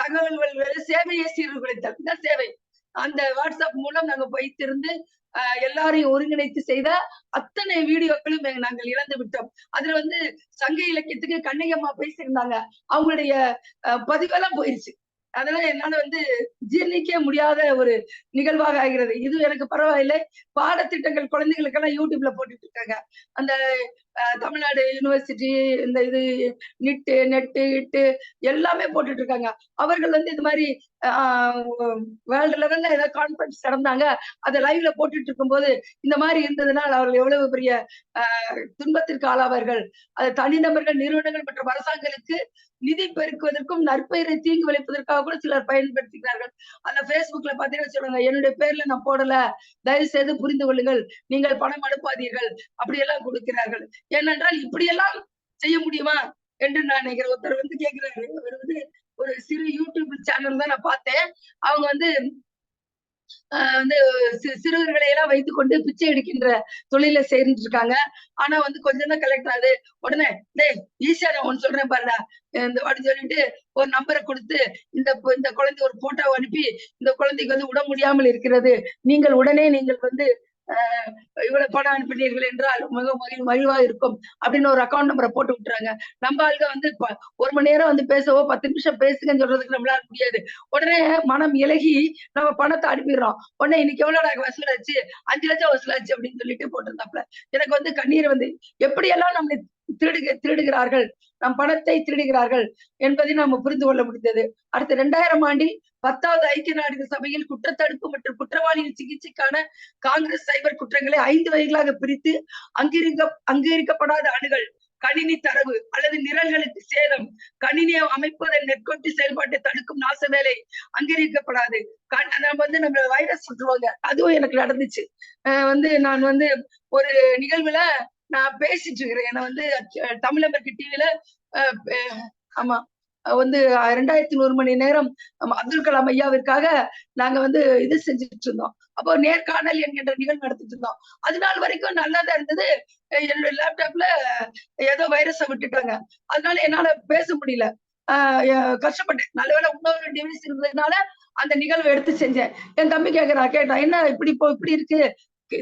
தகவல்கள் சேவையை சீர்குலைத்தல் இந்த சேவை அந்த வாட்ஸ்அப் மூலம் நாங்க வைத்திருந்து எல்லாரையும் ஒருங்கிணைத்து செய்த அத்தனை வீடியோக்களும் நாங்கள் இழந்து விட்டோம். அதுல வந்து சங்க இலக்கியத்துக்கு கண்ணையம்மா பேசியிருந்தாங்க. அவங்களுடைய பதிவெல்லாம் போயிருச்சு. அதனால என்னால வந்து ஜீர்ணிக்க முடியாத ஒரு நிகழ்வாக ஆகிறது. இது எனக்கு பரவாயில்லை. பாடத்திட்டங்கள் குழந்தைகளுக்கெல்லாம் யூடியூப்ல போட்டுட்டு இருக்காங்க. அந்த தமிழ்நாடு யூனிவர்சிட்டி இந்த இது நெட்டு இட்டு எல்லாமே போட்டுட்டு இருக்காங்க. அவர்கள் வந்து இது மாதிரி வேர்ல்டு லெவல்ல ஏதாவது கான்ஃபரன்ஸ் நடந்தாங்க, அதை லைவ்ல போட்டுட்டு இருக்கும்போது இந்த மாதிரி இருந்ததுனால் அவர்கள் எவ்வளவு பெரிய துன்பத்திற்கு ஆளாவார்கள். அது தனிநபர்கள், நிறுவனங்கள் மற்றும் அரசாங்கங்களுக்கு நிதி பெருக்குவதற்கும் நற்பெயரை தீங்கு விளைப்பதற்காக கூட சிலர் பயன்படுத்துகிறார்கள். அந்த Facebookல பாத்தீங்கன்னா சொல்லுங்க, என்னுடைய பேர்ல நான் போடல, தயவு செய்து புரிந்து கொள்ளுங்கள், நீங்கள் பணம் அனுப்பாதீர்கள், அப்படியெல்லாம் கொடுக்கிறார்கள். ஏனென்றால் இப்படியெல்லாம் செய்ய முடியுமா என்று நான் நினைக்கிறேன். ஒருத்தர் வந்து கேட்கிறாரு. அவர் வந்து ஒரு சிறு யூடியூப் சேனல் தான் நான் பார்த்தேன். அவங்க வந்து சிறுவர்களை எல்லாம் வைத்துக் கொண்டு பிச்சை எடுக்கின்ற தொழில சேர்ந்துட்டு இருக்காங்க. ஆனா வந்து கொஞ்சம் தான் கலெக்ட் ஆகுது. உடனே டேய் ஈஸியா நான் ஒண்ணு சொல்றேன் பாருடா அப்படின்னு சொல்லிட்டு ஒரு நம்பரை கொடுத்து இந்த குழந்தை ஒரு போட்டோ அனுப்பி இந்த குழந்தைக்கு வந்து உட முடியாமல் இருக்கிறது, நீங்கள் உடனே வந்து இவ்வளவு பணம் அனுப்பினீர்கள் என்றால் மிக மகிழ்வா இருக்கும் அப்படின்னு ஒரு அக்கௌண்ட் நம்பரை போட்டு விட்டுறாங்க. நம்ம ஆளுங்க வந்து 1 மணி நேரம் வந்து பேசவோ 10 நிமிஷம் பேசுங்கன்னு சொல்றதுக்கு நம்மளால முடியாது. உடனே மனம் இலகி நம்ம பணத்தை அனுப்பிடுறோம். உடனே இன்னைக்கு எவ்வளவு வசூலாச்சு, 5 லட்சம் வசூலாச்சு அப்படின்னு சொல்லிட்டு போட்டிருந்தாப்ல. எனக்கு வந்து கண்ணீர் வந்து எப்படியெல்லாம் நம்மை திருடுகிறார்கள், நம் பணத்தை திருடுகிறார்கள் என்பதை நாம புரிந்து கொள்ள முடிந்தது. அடுத்த 2000 ஆண்டில் 10வது ஐக்கிய நாடுகள் சபையில் குற்றத்தடுப்பு மற்றும் குற்றவாளிகள் சிகிச்சைக்கான காங்கிரஸ் சைபர் குற்றங்களை 5 வகைகளாக பிரித்து அங்கீகரிக்கப்படாத அணுகல், கணினி தரவு அல்லது நிரல்களுக்கு சேதம், கணினியை அமைப்பதன் நெட்கொட்டி செயல்பாட்டை தடுக்கும் நாச வேலை அங்கீகரிக்கப்படாது. நம்ம வைரஸ் சுற்றுவாங்க. அதுவும் எனக்கு நடந்துச்சு. நான் வந்து ஒரு நிகழ்வுல நான் பேசிட்டு இருக்கிறேன். என்ன வந்து தமிழம்பருக்கு டிவில ஆமா வந்து 2100 மணி நேரம் அப்துல் கலாம் ஐயாவிற்காக நாங்க வந்து இது செஞ்சுட்டு இருந்தோம். அப்போ நேர்காணல் என்கின்ற நிகழ்வு நடத்திட்டு இருந்தோம். அது நாள் வரைக்கும் நல்லாதான் இருந்தது. என்னோட லேப்டாப்ல ஏதோ வைரஸை விட்டுட்டாங்க. அதனால என்னால பேச முடியல. கஷ்டப்பட்டேன். நல்லவேளை இன்னொரு டிவைஸ் இருந்ததுனால அந்த நிகழ்வை எடுத்து செஞ்சேன். என் தம்பி கேட்டான், என்ன இப்படி இருக்கு,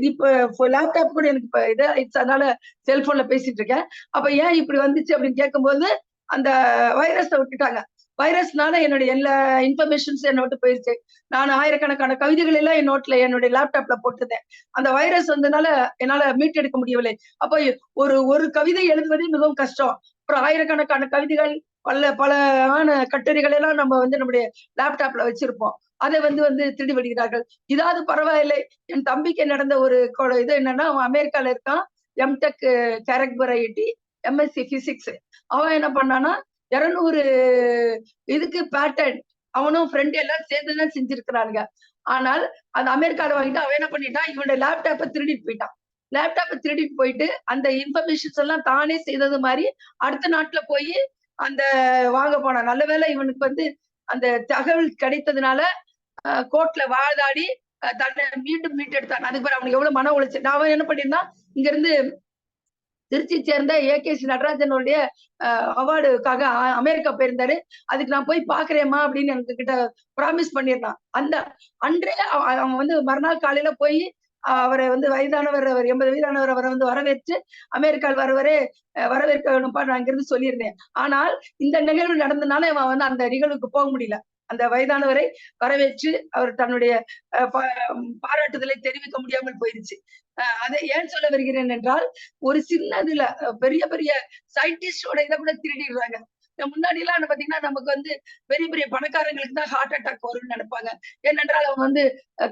இப்ப லேப்டாப் கூட எனக்கு இது ஆயிடுச்சு, அதனால செல்போன்ல பேசிட்டு இருக்கேன். அப்ப ஏன் இப்படி வந்துச்சு அப்படின்னு கேட்கும்போது அந்த வைரஸை விட்டுட்டாங்க. வைரஸ்னால என்னுடைய எல்லா இன்ஃபர்மேஷன்ஸ் என்ன விட்டு போயிருச்சு. நான் ஆயிரக்கணக்கான கவிதைகள் எல்லாம் என்னுடைய லேப்டாப்ல போட்டிருந்தேன். அந்த வைரஸ் வந்ததுனால என்னால மீட்டெடுக்க முடியவில்லை. அப்போ ஒரு கவிதை எழுதுவதே மிகவும் கஷ்டம். அப்புறம் ஆயிரக்கணக்கான கவிதைகள் பல கட்டுரைகள் எல்லாம் நம்ம வந்து நம்முடைய லேப்டாப்ல வச்சிருப்போம். அதை வந்து திருடி விடுகிறார்கள். இதாவது பரவாயில்லை. என் தம்பிக்கு நடந்த ஒரு இது என்னன்னா, அவன் அமெரிக்கால இருக்கான். M Tech character IT, MSc physics. அவன் என்ன பண்ணானா, 200 இதுக்கு பேட்டன் அவனும் ஃப்ரெண்ட் எல்லாம் சேர்ந்துதான் செஞ்சிருக்கிறானுங்க. ஆனால் அந்த அமெரிக்கால வாங்கிட்டு அவன் என்ன பண்ணிட்டான், இவனோட லேப்டாப்பை திருடிட்டு போயிட்டான். லேப்டாப்பை திருடிட்டு போயிட்டு அந்த இன்ஃபர்மேஷன்ஸ் எல்லாம் தானே செய்தது மாதிரி அடுத்த நாட்டுல போய் அந்த வாங்க போனான். நல்ல வேளை இவனுக்கு வந்து அந்த தகவல் கிடைத்ததுனால கோர்ட்ல வாதாடி தன்னை மீண்டும் மீட்டெடுத்தான். அதுக்கு பிறகு அவனுக்கு எவ்வளவு மன உளைச்சல். அவன் என்ன பண்ணிருந்தான், இங்க இருந்து திருச்சி சேர்ந்த ஏகேசி நடராஜனுடைய அவார்டுக்காக அமெரிக்கா போயிருந்தாரு. அதுக்கு நான் போய் பாக்குறேம்மா அப்படின்னு எனக்கு கிட்ட ப்ராமிஸ் பண்ணிருந்தான். அந்த அன்றே அவன் வந்து மறுநாள் காலையில போய் அவரை வந்து வயதானவர், அவர் 80 வயதானவர், அவரை வந்து வரவேற்று அமெரிக்காவில் வரவரே வரவேற்க வேணும்ப்பா நான் இங்கிருந்து சொல்லியிருந்தேன். ஆனால் இந்த நிகழ்வு நடந்ததுனால அவன் வந்து அந்த நிகழ்வுக்கு போக முடியல. அந்த வயதானவரை வரவேற்று அவர் தன்னுடைய பாராட்டுதலை தெரிவிக்க முடியாமல் போயிருச்சு. அதை ஏன் சொல்ல வருகிறேன் என்றால், ஒரு சின்னதுல பெரிய பெரிய சயின்டிஸ்டோட இதை கூட திருடிடுறாங்க. முன்னாடி எல்லாம் பாத்தீங்கன்னா நமக்கு வந்து பெரிய பெரிய பணக்காரங்களுக்கு தான் ஹார்ட் அட்டாக் வரும்னு நினைப்பாங்க. ஏனென்றால் அவங்க வந்து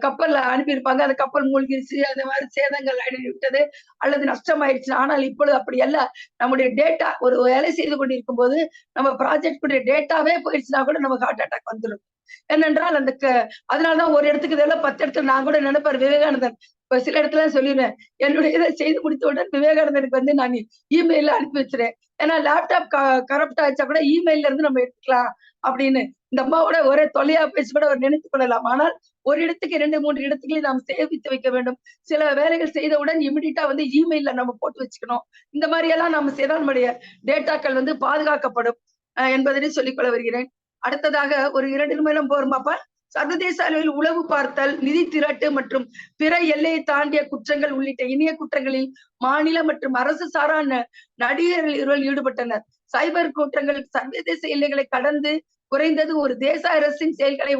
கப்பல்ல அனுப்பியிருப்பாங்க, அந்த கப்பல் மூழ்கிருச்சு, அந்த மாதிரி சேதங்கள் விட்டது அல்லது நஷ்டமாயிருச்சு. ஆனால் இப்பொழுது அப்படி அல்ல. நம்முடைய டேட்டா ஒரு வேலை செய்து கொண்டிருக்கும் போது நம்ம ப்ராஜெக்ட் டேட்டாவே போயிடுச்சுன்னா கூட நமக்கு ஹார்ட் அட்டாக் வந்துடும். என்னென்றால் அந்த அதனாலதான் ஒரு இடத்துக்கு இதெல்லாம் 10 இடத்துல நான் கூட நினைப்பார் விவேகானந்தன். இப்ப சில இடத்துல சொல்லிடுறேன், என்னுடைய இதை செய்து முடித்தவுடன் விவேகானந்தனுக்கு வந்து நான் இமெயில அனுப்பி வச்சிருக்கேன். ஏன்னா லேப்டாப் கரப்ட் ஆச்சா கூட இமெயில இருந்து நம்ம எடுத்துக்கலாம் அப்படின்னு. இந்த அம்மாவோட ஒரே தொல்லையா பேசி கூட அவர் நினைத்துக் கொள்ளலாம். ஆனால் ஒரு இடத்துக்கு 2, 3 இடத்துக்கு நாம் சேமித்து வைக்க வேண்டும். சில வேலைகள் செய்தவுடன் இமிடியட்டா வந்து இமெயில நம்ம போட்டு வச்சுக்கணும். இந்த மாதிரி எல்லாம் நம்ம செய்தால் நம்முடைய டேட்டாக்கள் வந்து பாதுகாக்கப்படும் என்பதனை சொல்லிக்கொள்ள வருகிறேன். அடுத்ததாக ஒரு 2 நிமிடம் போருமாப்பா. சர்வதேச அளவில் உளவு பார்த்தல், நிதி திரட்டு மற்றும் பிற எல்லையை தாண்டிய குற்றங்கள் உள்ளிட்ட இணைய குற்றங்களில் மாநில மற்றும் அரசு சாரா நடிகர்கள் ஈடுபட்டனர். சைபர் குற்றங்கள் சர்வதேச எல்லைகளை கடந்து குறைந்தது ஒரு தேச அரசின் செயல்களை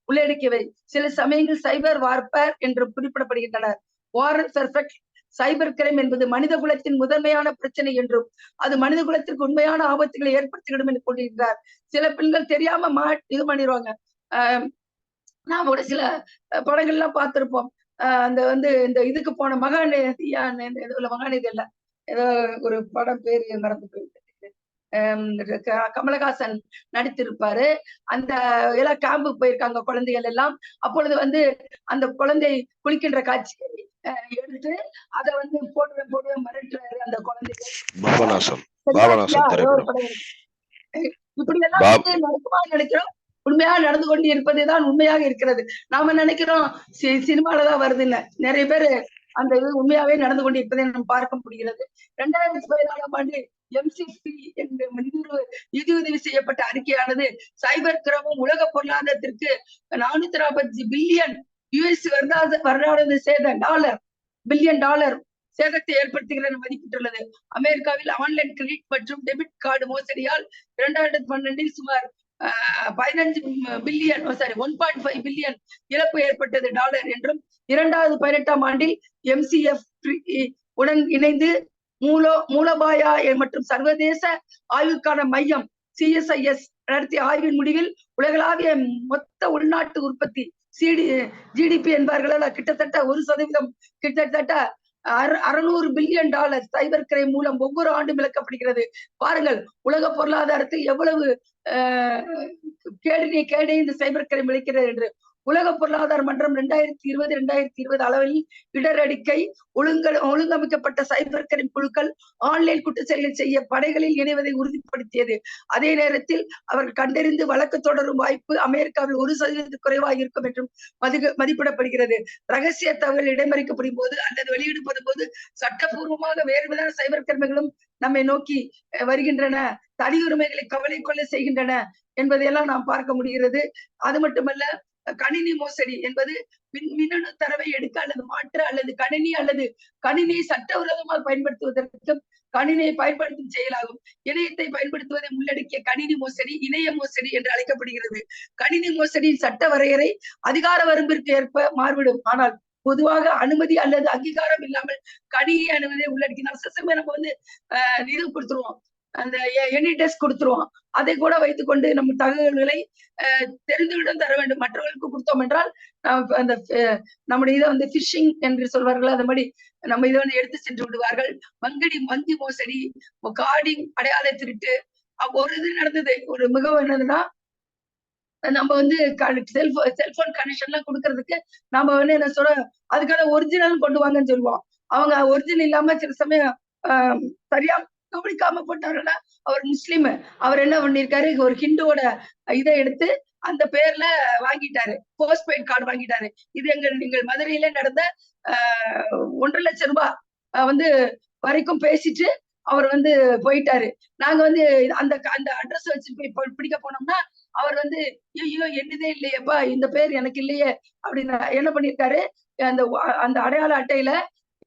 உள்ளடக்கியவை. சில சமயங்கள் சைபர் வார்பேர் என்று குறிப்பிடப்படுகின்றனர். வாரன் பெர்ஃபெக்ட் சைபர் கிரைம் என்பது மனித குலத்தின் முதன்மையான பிரச்சனை என்றும் அது மனித குலத்திற்கு உண்மையான ஆபத்துகளை ஏற்படுத்திவிடும் என்று கொண்டிருக்கிறார். சில பெண்கள் தெரியாம இது பண்ணிடுவாங்க. நாம கூட சில படங்கள்லாம் பார்த்திருப்போம். அந்த வந்து இந்த இதுக்கு போன மகாநதி இல்ல ஏதோ ஒரு படம் பேரு மறந்து போயிட்டு கமலஹாசன் நடித்திருப்பாரு. அந்த எல்லாம் கேம்புக்கு போயிருக்காங்க குழந்தைகள் எல்லாம். அப்பொழுது வந்து அந்த குழந்தை குளிக்கின்ற காட்சியை எடுத்து அதை வந்து போடுவேன் மிரட்டுறாரு அந்த குழந்தைகள். இப்படி எல்லாம் வந்து நடக்குமா நினைக்கிறோம். உண்மையா நடந்து கொண்டு இருப்பதுதான் உண்மையாக இருக்கிறது. நாம நினைக்கிறோம் சினிமாலதான் வருதுன்னு. நிறைய பேரு அந்த இது உண்மையாவே நடந்து கொண்டு இருப்பதை நம்ம பார்க்க முடிகிறது. 2014ஆம் ஆண்டு MCP என்ற நிதியுதவி செய்யப்பட்ட அறிக்கையானது சைபர் கிரைமும் உலக பொருளாதாரத்திற்கு 440 பில்லியன் US வருடாந்திர பில்லியன் டாலர் சேதத்தை ஏற்படுத்துகிறது மதிப்பிட்டுள்ளது. அமெரிக்காவில் ஆன்லைன் கிரெடிட் மற்றும் டெபிட் கார்டு மோசடியால் 2012 சுமார் 1.5 பில்லியன் இழப்பு ஏற்பட்டது டாலர் என்றும் 2018ஆம் ஆண்டில் MCF உடன் இணைந்து மூலோபாய மற்றும் சர்வதேச ஆய்வுக்கான மையம் CSIS நடத்திய ஆய்வின் முடிவில் உலகளாவிய மொத்த உள்நாட்டு உற்பத்தி GDP என்பார்கள் கிட்டத்தட்ட 1% கிட்டத்தட்ட 600 பில்லியன் டாலர் சைபர் கிரைம் மூலம் ஒவ்வொரு ஆண்டும் இழக்கப்படுகிறது. பாருங்கள், உலக பொருளாதாரத்தில் எவ்வளவு கேடை இந்த சைபர் கிரைம் இழைக்கிறது என்று. உலக பொருளாதார மன்றம் 2020 அளவில் இடரடிக்கை ஒழுங்கமைக்கப்பட்ட சைபர் கிரைம் குழுக்கள் ஆன்லைன் குற்றச்செயல்கள் செய்ய படைகளில் இணைவதை உறுதிப்படுத்தியது. அதே நேரத்தில் அவர்கள் கண்டறிந்து வழக்கு தொடரும் வாய்ப்பு அமெரிக்காவில் 1% குறைவாக இருக்கும் என்றும் மதிப்பிடப்படுகிறது. ரகசிய தகவல் இடைமறிக்கப்படும் போது அல்லது வெளியிடப்படும் போது சட்டப்பூர்வமாக வேறு விதமான சைபர் கிரைம்களும் நம்மை நோக்கி வருகின்றன, தனி உரிமைகளை கவலை கொள்ள செய்கின்றன என்பதையெல்லாம் நாம் பார்க்க முடிகிறது. அது மட்டுமல்ல, கணினி மோசடி என்பது மின்னணு தரவை எடுக்க அல்லது மாற்ற அல்லது கணினியை சட்டவிரோதமாக பயன்படுத்துவதற்கும் கணினியை பயன்படுத்தும் செயலாகும். இணையத்தை பயன்படுத்துவதை உள்ளடக்கிய கணினி மோசடி இணைய மோசடி என்று அழைக்கப்படுகிறது. கணினி மோசடியின் சட்ட வரையறை அதிகார வரம்பிற்கு ஏற்ப மாறுபடும். ஆனால் பொதுவாக அனுமதி அல்லது அங்கீகாரம் இல்லாமல் கணினி அனுமதியை உள்ளடக்கினால் நம்ம வந்து இது கொடுத்துருவோம், அந்த எனி டெஸ்க் கொடுத்துருவோம். அதை கூட வைத்துக்கொண்டு நம்ம தகவல்களை தெரிந்துவிடம் தர வேண்டும். மற்றவர்களுக்கு கொடுத்தோம் என்றால் அந்த நம்முடைய இதை வந்து பிஷிங் என்று சொல்வார்கள், அந்த மாதிரி நம்ம இதை வந்து எடுத்து சென்று விடுவார்கள். வங்கி மோசடி, கார்டிங் அடையாள திருட்டு, ஒரு இது நடந்தது. ஒரு மிகவும் என்னதுன்னா, நம்ம வந்து செல்போன் கனெக்ஷன் எல்லாம் குடுக்கறதுக்கு நாம வந்து என்ன சொல்றோம், அதுக்கான ஒரிஜினல் கொண்டு வாங்கன்னு சொல்லுவோம். அவங்க ஒரிஜினல் இல்லாம சில சமயம் ஆ சரியா கவனிக்காம போட்டாருன்னா, அவர் முஸ்லீமு. அவர் என்ன பண்ணியிருக்காரு, ஒரு ஹிந்துவோட இத எடுத்து அந்த பேர்ல வாங்கிட்டாரு. போஸ்ட் பெய்ட் கார்டு வாங்கிட்டாரு. இது எங்கள் மதுரையில நடந்த ஆ ரூ. 1,50,000 வந்து வரைக்கும் பேசிட்டு அவர் வந்து போயிட்டாரு. நாங்க வந்து அந்த அந்த அட்ரஸ் வச்சு போய் பிடிக்க போனோம்னா, அவர் வந்து ஐயோ! என்னதே இல்லையேப்பா! இந்த பேர் எனக்கு இல்லையே! அப்படின்னு என்ன பண்ணியிருக்காரு, அந்த அந்த அடையாள அட்டையில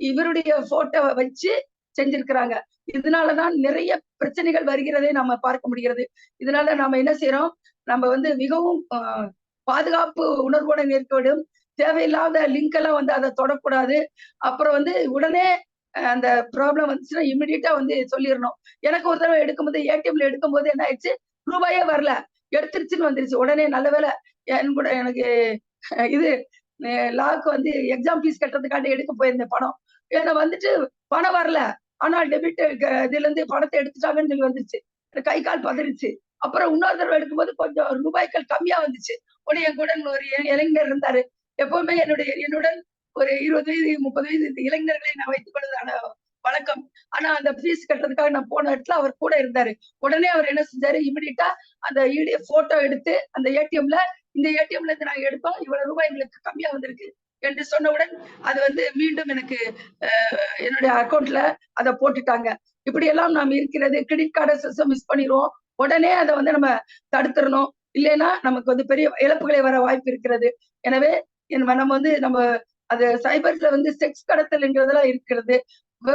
இவருடைய ஃபோட்டோவ வச்சு செஞ்சிருக்கிறாங்க. இதனால தான் நிறைய பிரச்சனைகள் வருகிறதை நம்ம பார்க்க முடிகிறது. இதனால நாம என்ன செய்றோம், நம்ம வந்து மிகவும் பாதுகாப்பு உணர்வுடன் இருக்க வேண்டும். தேவையில்லாத லிங்க் எல்லாம் வந்து அத தொடக்கூடாது. அப்புறம் வந்து உடனே அந்த ப்ராப்ளம் வந்துச்சுன்னா இமிடியேட்டா வந்து சொல்லிறணும். எனக்கு ஒரு தடவ எடுக்கும்போது ஏடிஎம்ல எடுக்கும்போது என்ன ஆயிடுச்சு, ரூபாயே வரல. எடுத்துருச்சுன்னு வந்துருச்சு. உடனே நல்ல வேளை என் கூட எனக்கு இது லாக்கு வந்து எக்ஸாம் ஃபீஸ் கட்டுறதுக்காண்டி எடுக்க போயிருந்தேன் பணம். ஏன்னா வந்துட்டு பணம் வரல. ஆனா டெபிட் இதுலருந்து பணத்த எடுத்துட்டாங்கன்னு சொல்லி வந்துருச்சு. எனக்கு கை, கால் பதறிச்சு. அப்புறம் இன்னொரு தடவ எடுக்கும்போது கொஞ்சம் ரூபாய்கள் கம்மியா வந்துச்சு. உடனே என் கூட ஒரு இளைஞர் இருந்தாரு. எப்பவுமே என்னுடன் ஒரு 20 வயது, 30 வயது இளைஞர்களை நான் வைத்துக் கொள்வதான வழக்கம். ஆனா அந்த ஃபீஸ் கட்டுறதுக்காக நான் போன இடத்துல அவர் கூட இருந்தாரு. உடனே அவர் என்ன செஞ்சாரு, இமிடியேட்டா அந்த ஃபோட்டோ எடுத்து அந்த ஏடிஎம்ல இந்த ஏடிஎம்ல இருந்து நாங்க எடுத்தோம். இவ்வளவு ரூபாய் எங்களுக்கு கம்மியா வந்திருக்கு என்று சொன்னவுடன் அது வந்து மீண்டும் எனக்கு என்னுடைய அக்கவுண்ட்ல அத போட்டுட்டாங்க. இப்படியெல்லாம் நாம் இருக்கிறது. கிரெடிட் கார்ட மிஸ் பண்ணிருவோம். உடனே அத வந்து நம்ம தடுத்துறணும். இல்லைன்னா நமக்கு வந்து பெரிய இழப்புகளை வர வாய்ப்பு இருக்கிறது. எனவே நம்ம அது சைபர்ல வந்து செக்ஸ் கடத்தல் என்கிறதெல்லாம் இருக்கிறது.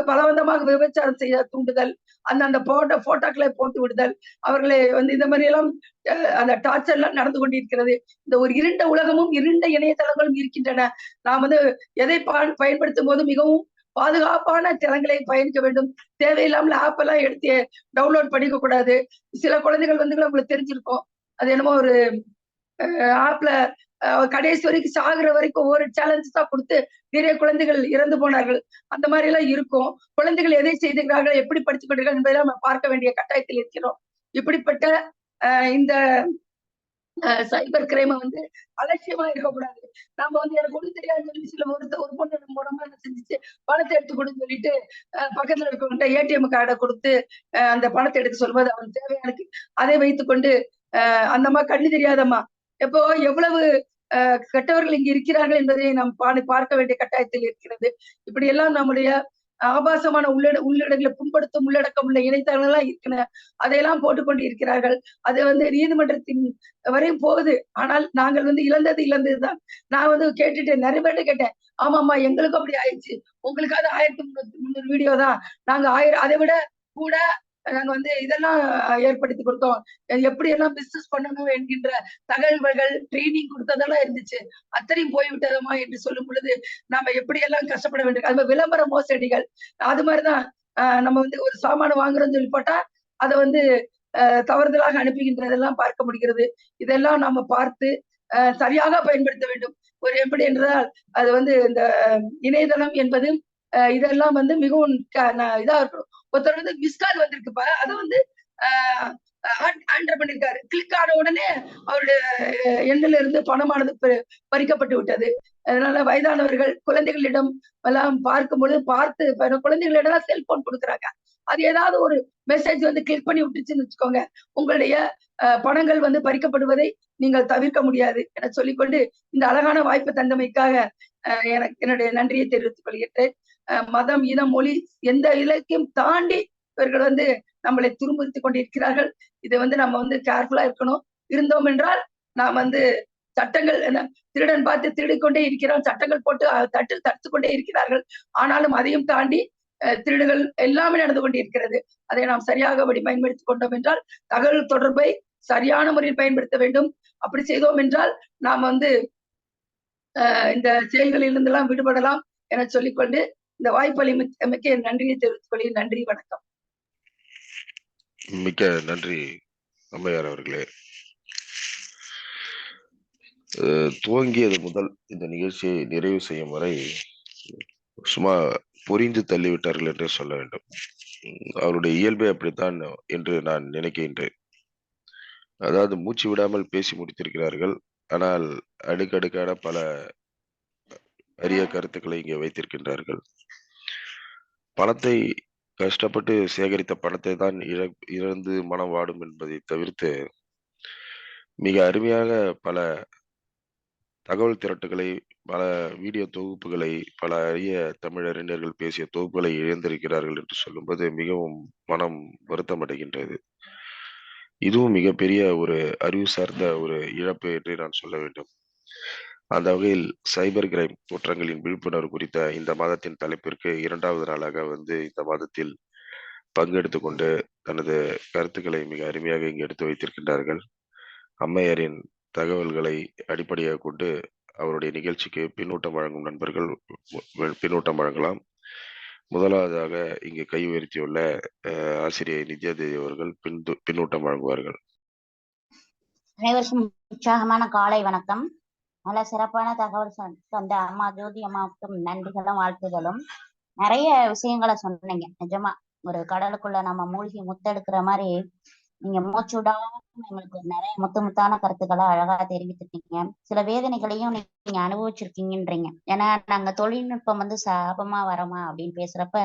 பலவந்தமாக விபச்சாரம் செய்ய தூண்டுதல், அந்த போட்டோக்களை போட்டு விடுதல், அவர்களை வந்து இந்த மாதிரி எல்லாம் அந்த டார்ச்சர் எல்லாம் நடந்து கொண்டிருக்கிறது. இந்த ஒரு இருண்ட உலகமும், இருண்ட இணையதளங்களும் இருக்கின்றன. நாம் வந்து எதை பயன்படுத்தும் போது மிகவும் பாதுகாப்பான தளங்களை பயணிக்க வேண்டும். தேவையில்லாமல் ஆப் எல்லாம் எடுத்து டவுன்லோட் பண்ணிக்க கூடாது. சில குழந்தைகள் வந்து உங்களுக்கு தெரிஞ்சிருக்கும். அது என்னமோ ஒரு ஆப்ல கடைசி வரைக்கும் சாகுற வரைக்கும் ஒவ்வொரு சேலஞ்ச் தான் கொடுத்து நிறைய குழந்தைகள் இறந்து போனார்கள். அந்த மாதிரி எல்லாம் இருக்கும். குழந்தைகள் எதை செய்திருக்கிறார்கள், எப்படி படித்துக் கொண்டிருக்கிறார்கள் என்பதை நம்ம பார்க்க வேண்டிய கட்டாயத்தில் இருக்கிறோம். இப்படிப்பட்ட இந்த சைபர் கிரைம வந்து அலட்சியமா இருக்கக்கூடாது. நாம வந்து எனக்கு ஒண்ணும் தெரியாதுன்னு சொல்லி சில ஒரு பொண்ணு மூலமா என்ன செஞ்சுச்சு, பணத்தை எடுத்து கொடுன்னு சொல்லிட்டு பக்கத்துல இருக்கவங்ககிட்ட ஏடிஎம் கார்டை கொடுத்து அந்த பணத்தை எடுக்க சொல்லும்போது அவனுக்கு தேவையானது அதை வைத்துக்கொண்டு அந்த அம்மா கண்ணு தெரியாதம்மா எப்போ எவ்வளவு கெட்டவர்கள் இங்கு இருக்கிறார்கள் என்பதை நாம் பார்க்க வேண்டிய கட்டாயத்தில் இருக்கிறது. இப்படி எல்லாம் நம்முடைய ஆபாசமான உள்ளடங்களை புண்படுத்தும் உள்ளடக்கம் உள்ள இணையதளங்கள்லாம் இருக்கின்றன. அதையெல்லாம் போட்டுக்கொண்டு இருக்கிறார்கள். அது வந்து நீதிமன்றத்தின் வரையும் போகுது. ஆனால் நாங்கள் வந்து இழந்ததுதான். நான் வந்து கேட்டுட்டேன், நிறைய பேர்ட்ட கேட்டேன். ஆமாம்மா எங்களுக்கும் அப்படி ஆயிடுச்சு. உங்களுக்காவது 1300 வீடியோ தான். நாங்க 1000 அதை விட கூட நாங்க வந்து இதெல்லாம் ஏற்படுத்தி கொடுத்தோம். எப்படி எல்லாம் பிசினஸ் பண்ணணும் என்கின்ற தகவல்கள் ட்ரைனிங் கொடுத்ததெல்லாம் இருந்துச்சு. அத்தனையும் போய்விட்டதமா என்று சொல்லும் பொழுது நாம எப்படி எல்லாம் கஷ்டப்பட வேண்டியது. அது விளம்பர மோசடிகள் அது மாதிரிதான் நம்ம வந்து ஒரு சாமான வாங்குறோம்னு சொல்லி போட்டா அதை வந்து தவறுதலாக அனுப்புகின்றதெல்லாம் பார்க்க முடிகிறது. இதெல்லாம் நாம பார்த்து சரியாக பயன்படுத்த வேண்டும். ஒரு எப்படி என்றால் அது வந்து இந்த இணையதளம் என்பது இதெல்லாம் வந்து மிகவும் இதா இருக்கணும். ஒருத்தர் வந்து மிஸ்கால் வந்திருக்குப்பா அதை வந்து ஆன்டர் பண்ணிருக்காரு. கிளிக் ஆன உடனே அவருடைய எண்ணில இருந்து பணமானது பறிக்கப்பட்டு விட்டது. அதனால வயதானவர்கள் குழந்தைகளிடம் எல்லாம் பார்க்கும்பொழுது பார்த்து குழந்தைகளிடம் செல்போன் கொடுக்குறாங்க. அது ஏதாவது ஒரு மெசேஜ் வந்து கிளிக் பண்ணி விட்டுச்சுன்னு வச்சுக்கோங்க, உங்களுடைய பணங்கள் வந்து பறிக்கப்படுவதை நீங்கள் தவிர்க்க முடியாது என சொல்லிக்கொண்டு இந்த அழகான வாய்ப்பு தந்தமைக்காக எனக்கு என்னுடைய நன்றியை தெரிவித்துக் கொள்கிறேன். மதம், இனம், மொழி எந்த இலக்கையும் தாண்டி இவர்கள் வந்து நம்மளை துன்புறுத்திக் கொண்டிருக்கிறார்கள். இதை வந்து நம்ம வந்து கேர்ஃபுல்லா இருக்கணும். இருந்தோம் என்றால் நாம் வந்து சட்டங்கள் திருடன் பார்த்து திருடிக்கொண்டே இருக்கிறோம். சட்டங்கள் போட்டு தடுத்து கொண்டே இருக்கிறார்கள். ஆனாலும் அதையும் தாண்டி திருடுகள் எல்லாமே நடந்து கொண்டிருக்கிறது. அதை நாம் சரியாக பயன்படுத்திக் கொண்டோம் என்றால் தகவல் தொடர்பை சரியான முறையில் பயன்படுத்த வேண்டும். அப்படி செய்தோம் என்றால் நாம் வந்து இந்த செயல்களில் இருந்தெல்லாம் விடுபடலாம் என சொல்லிக்கொண்டு இந்த வாய்ப்பளிமைக்கு என் நன்றியை தெரிவித்துக் கொள்கிறேன். நன்றி, வணக்கம். மிக்க நன்றி அம்மையார் அவர்களே. துவங்கியது முதல் இந்த நிகழ்ச்சியை நிறைவு செய்யும் வரை சும்மா புரிந்து தள்ளிவிட்டார்கள் என்றே சொல்ல வேண்டும். அவருடைய இயல்பே அப்படித்தான் என்று நான் நினைக்கின்றேன். அதாவது மூச்சு விடாமல் பேசி முடித்திருக்கிறார்கள். ஆனால் அடுக்கடுக்கான பல அரிய கருத்துக்களை இங்கே வைத்திருக்கின்றார்கள். பணத்தை கஷ்டப்பட்டு சேகரித்த பணத்தை தான் இழந்து மனம் வாடும் என்பதை தவிர்த்து, மிக அருமையாக பல தகவல் திரட்டுகளை, பல வீடியோ தொகுப்புகளை, பல அரிய தமிழறிஞர்கள் பேசிய தொகுப்புகளை இழந்திருக்கிறார்கள் என்று சொல்லும்போது மிகவும் மனம் வருத்தமடைகின்றது. இதுவும் மிகப்பெரிய ஒரு அறிவு சார்ந்த ஒரு இழப்பு என்று நான் சொல்ல வேண்டும். அந்த வகையில் சைபர் கிரைம் குற்றங்களின் விழிப்புணர்வு குறித்த இந்த மாதத்தின் தலைப்பிற்கு 2வது நாளாக இந்த மாதத்தில் பங்கெடுத்துக் கொண்டு தனது கருத்துக்களை மிக அருமையாக இங்கு எடுத்து வைத்திருக்கின்றார்கள். அம்மையாரின் தகவல்களை அடிப்படையாக கொண்டு அவருடைய நிகழ்ச்சிக்கு பின்னூட்டம் வழங்கும் நண்பர்கள் பின்னூட்டம் வழங்கலாம். முதலாவதாக இங்கு கை உயர்த்தியுள்ள ஆசிரியை நித்யாதேவி அவர்கள் பின்னூட்டம் வழங்குவார்கள். அனைவருக்கும் உற்சாகமான காலை வணக்கம். நல்ல சிறப்பான தகவல் தந்த அம்மா ஜோதி அம்மாவுக்கும் நன்றிகளும் வாழ்த்துகளும். நிறைய விஷயங்களை சொன்னீங்க. நிஜமா ஒரு கடலுக்குள்ள நம்ம மூழ்கி முத்தெடுக்கிற மாதிரி நீங்க மூச்சு விடாம எங்களுக்கு நிறைய முத்தான கருத்துக்களை அழகா தெரிவித்திருக்கீங்க. சில வேதனைகளையும் நீங்க அனுபவிச்சிருக்கீங்கன்றீங்க. ஏன்னா நாங்க தொழில்நுட்பம் சாபமா வரமா அப்படின்னு பேசுறப்ப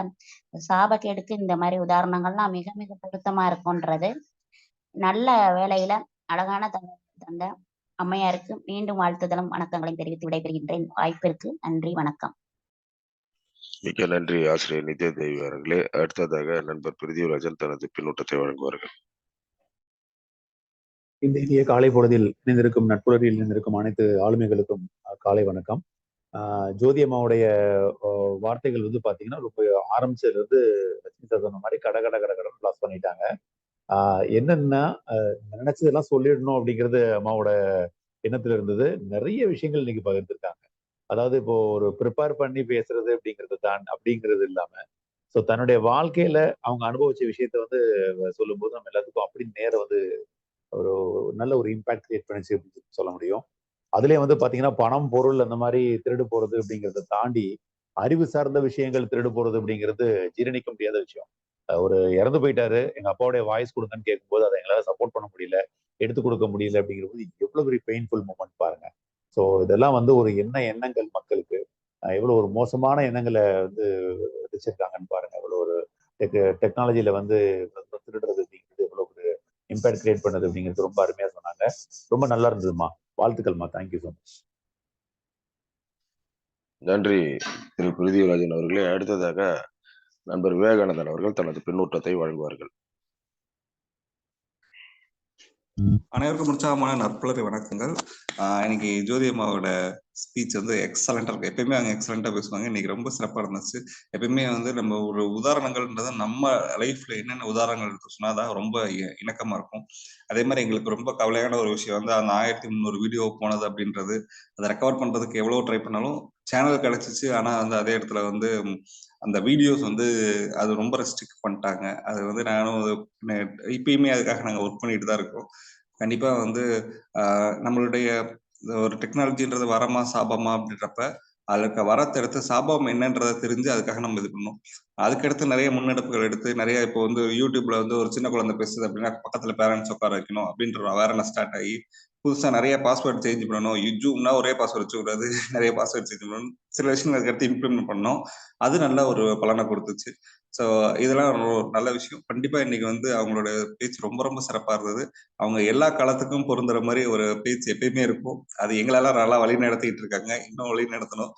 சாபக்கேடுக்கு இந்த மாதிரி உதாரணங்கள்லாம் மிக மிக பொருத்தமா இருக்கும்ன்றது. நல்ல வேலையில அழகான தகவல் தந்த அம்மையாருக்கு மீண்டும் வாழ்த்துதலும் வணக்கங்களையும் தெரிவித்து விடைபெறுகின்றேன். வாய்ப்பிற்கு நன்றி, வணக்கம். மிக்க நன்றி ஆசிரியர் நித்யாதேவி அவர்களே. அடுத்ததாக நண்பர் பிரிதிவராஜன் தனது பின்னூட்டத்தை வழங்குவார்கள். இந்த இனிய காலை பொழுதில் இணைந்திருக்கும் நட்புறவில் இணைந்திருக்கும் அனைத்து ஆளுமைகளுக்கும் காலை வணக்கம். ஜோதி அம்மாவுடைய வார்த்தைகள் பாத்தீங்கன்னா ரொம்ப ஆரம்பிச்சதுல இருந்து லட்சுமி சார் சொன்ன மாதிரி கடகடன் கிளாஸ் பண்ணிட்டாங்க. என்னன்னா நினைச்சதெல்லாம் சொல்லிடணும் அப்படிங்கிறது அம்மாவோட எண்ணத்துல இருந்தது. நிறைய விஷயங்கள் இன்னைக்கு பகிர்ந்துருக்காங்க. அதாவது இப்போ ஒரு ப்ரிப்பேர் பண்ணி பேசுறது அப்படிங்கிறது இல்லாம ஸோ தன்னுடைய வாழ்க்கையில அவங்க அனுபவிச்ச விஷயத்த சொல்லும்போது நம்ம எல்லாத்துக்கும் அப்படி நேரம் ஒரு நல்ல ஒரு இம்பாக்ட் கிரியேட் பண்ணிச்சு அப்படின்னு சொல்ல முடியும். அதுலயே பாத்தீங்கன்னா பணம், பொருள் அந்த மாதிரி திருடு போறது அப்படிங்கிறத தாண்டி அறிவு சார்ந்த விஷயங்கள் திருடு போறது அப்படிங்கிறது ஜீரணிக்க முடியாத விஷயம். ஒரு இறந்து போயிட்டாரு, எங்க அப்பாவுடைய வாய்ஸ் கொடுங்கன்னு கேட்கும்போது அதை எங்களால சப்போர்ட் பண்ண முடியல, எடுத்து கொடுக்க முடியல அப்படிங்கிறது எவ்வளவு பெரிய பெயின்ஃபுல் மூமெண்ட் பாருங்க. ஸோ இதெல்லாம் ஒரு எண்ணங்கள் மக்களுக்கு எவ்வளவு ஒரு மோசமான எண்ணங்களை வச்சிருக்காங்கன்னு பாருங்க. எவ்வளவு ஒரு டெக்னாலஜியில திருடுறது அப்படிங்கிறது எவ்வளவு ஒரு இம்பாக்ட் கிரியேட் பண்ணது அப்படிங்கிறது ரொம்ப அருமையா சொன்னாங்க. ரொம்ப நல்லா இருந்ததுமா. வாழ்த்துக்கள்மா. Thank you so much. நன்றி திரு பிரிதிவராஜன் அவர்களே. அடுத்ததாக நண்பர் விவேகானந்தன் அவர்கள் தனது பின்னூட்டத்தை வழங்குவார்கள். அனைவருக்கும் உற்சாகமான நற்புலரி வணக்கங்கள். இன்னைக்கு ஜோதி அம்மாவோட ஸ்பீச் எக்ஸலண்டா இருக்கு. எப்பயுமே அவங்க எக்ஸலண்டா பேசுவாங்க. இன்னைக்கு ரொம்ப சிறப்பா இருந்துச்சு. எப்பயுமே நம்ம ஒரு உதாரணங்கள்ன்றது நம்ம லைஃப்ல என்னென்ன உதாரணங்கள் சொன்னாதான் ரொம்ப இணக்கமா இருக்கும். அதே மாதிரி எங்களுக்கு ரொம்ப கவலையான ஒரு விஷயம் அந்த 1300 வீடியோ போனது அப்படின்றது. அதை ரெக்கவர் பண்றதுக்கு எவ்வளவு ட்ரை பண்ணாலும் சேனல் கிடைச்சிச்சு. ஆனா அதே இடத்துல அந்த வீடியோஸ் அது ரொம்ப ரெஸ்ட்ரிக்ட் பண்ணிட்டாங்க. அது நானும் இப்பயுமே அதுக்காக நாங்க ஒர்க் பண்ணிட்டு தான் இருக்கோம். கண்டிப்பா நம்மளுடைய ஒரு டெக்னாலஜின்றது வரமா சாபமா அப்படின்றப்ப அதுக்கு வரத்தை எடுத்து சாபம் என்னன்றதை தெரிஞ்சு அதுக்காக நம்ம இது பண்ணணும். அதுக்கடுத்து நிறைய முன்னெடுப்புகள் எடுத்து நிறைய இப்போ யூடியூப்ல ஒரு சின்ன குழந்தை பேசுது அப்படின்னா பக்கத்துல பேரண்ட்ஸ் உட்கார வைக்கணும் அப்படின்ற அவேர்னஸ் ஸ்டார்ட் ஆகி புதுசா நிறைய பாஸ்வேர்டு சேஞ்ச் பண்ணணும். ஜூம்னா ஒரே பாஸ்வேர்டு வச்சுக்கூடாது, நிறைய பாஸ்வேர்டு சேஞ்ச் பண்ணணும். சில விஷயங்கள் அதுக்கடுத்து இம்ப்ளிமெண்ட் பண்ணோம். அது நல்ல ஒரு பலனை கொடுத்துச்சு. ஸோ இதெல்லாம் நல்ல விஷயம். கண்டிப்பா இன்னைக்கு அவங்களோட பேச்சு ரொம்ப ரொம்ப சிறப்பா இருந்தது. அவங்க எல்லா காலத்துக்கும் பொருந்துற மாதிரி ஒரு பேச்சு எப்பயுமே இருக்கும். அது எங்களெல்லாம் நல்லா வழி நடத்திட்டு இருக்காங்க. இன்னும் வழி நடத்தணும்.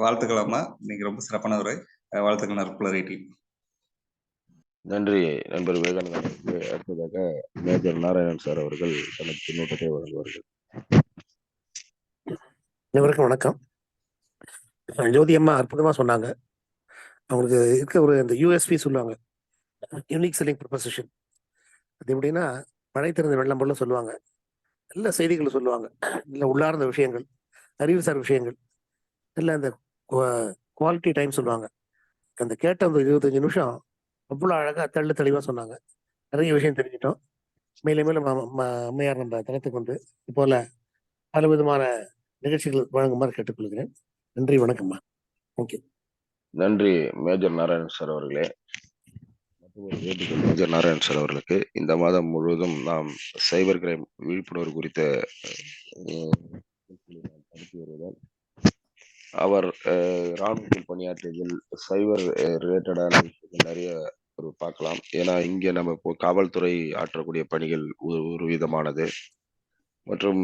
வாழ்த்துக்கள் அம்மா. இன்னைக்கு ரொம்ப சிறப்பான உரை. வாழ்த்துக்கள் நற்புலரி டீம். நன்றி நண்பர் விவேகானந்தன். அடுத்ததாக மேஜர் நாராயணன் சார் அவர்கள் தனது பின்னூட்டத்தை வழங்குவார்கள். அனைவருக்கும் வணக்கம். ஜோதி அம்மா அற்புதமா சொன்னாங்க. அவங்களுக்கு இருக்க அந்த யூஎஸ்பி சொல்லுவாங்க, யூனிக் செல்லிங் ப்ரொபோசிஷன். அது எப்படின்னா மழை திறந்த வெள்ளம் போல சொல்லுவாங்க. நல்ல செய்திகளை சொல்லுவாங்க, நல்ல உள்ளார்ந்த விஷயங்கள், அறிவுசார் விஷயங்கள், இல்லை அந்த குவாலிட்டி டைம் சொல்லுவாங்க. அந்த கேட்ட 25 நிமிஷம் அவ்வளோ அழகாக தெளிவாக சொன்னாங்க. நிறைய விஷயம் தெரிஞ்சிட்டோம். மேலும் மேலும் அம்மையார் நம்ம தளத்துக்கு இது போல பல விதமான நிகழ்ச்சிகள் வழங்குமாறு கேட்டுக்கொள்கிறேன். நன்றி, வணக்கம்மா. தேங்க்யூ. நன்றி மேஜர் நாராயணன் சார் அவர்களே. ஒரு வேண்டுகோள் மேஜர் நாராயண் சார் அவர்களுக்கு. இந்த மாதம் முழுவதும் நாம் சைபர் கிரைம் விழிப்புணர்வு குறித்த நடத்தி வருவதால் அவர் ராணுவத்தில் பணியாற்றியதில் சைபர் ரிலேட்டடான விஷயங்கள் நிறைய பார்க்கலாம். ஏன்னா இங்க நம்ம இப்போ காவல்துறை ஆற்றக்கூடிய பணிகள் ஒரு விதமானது மற்றும்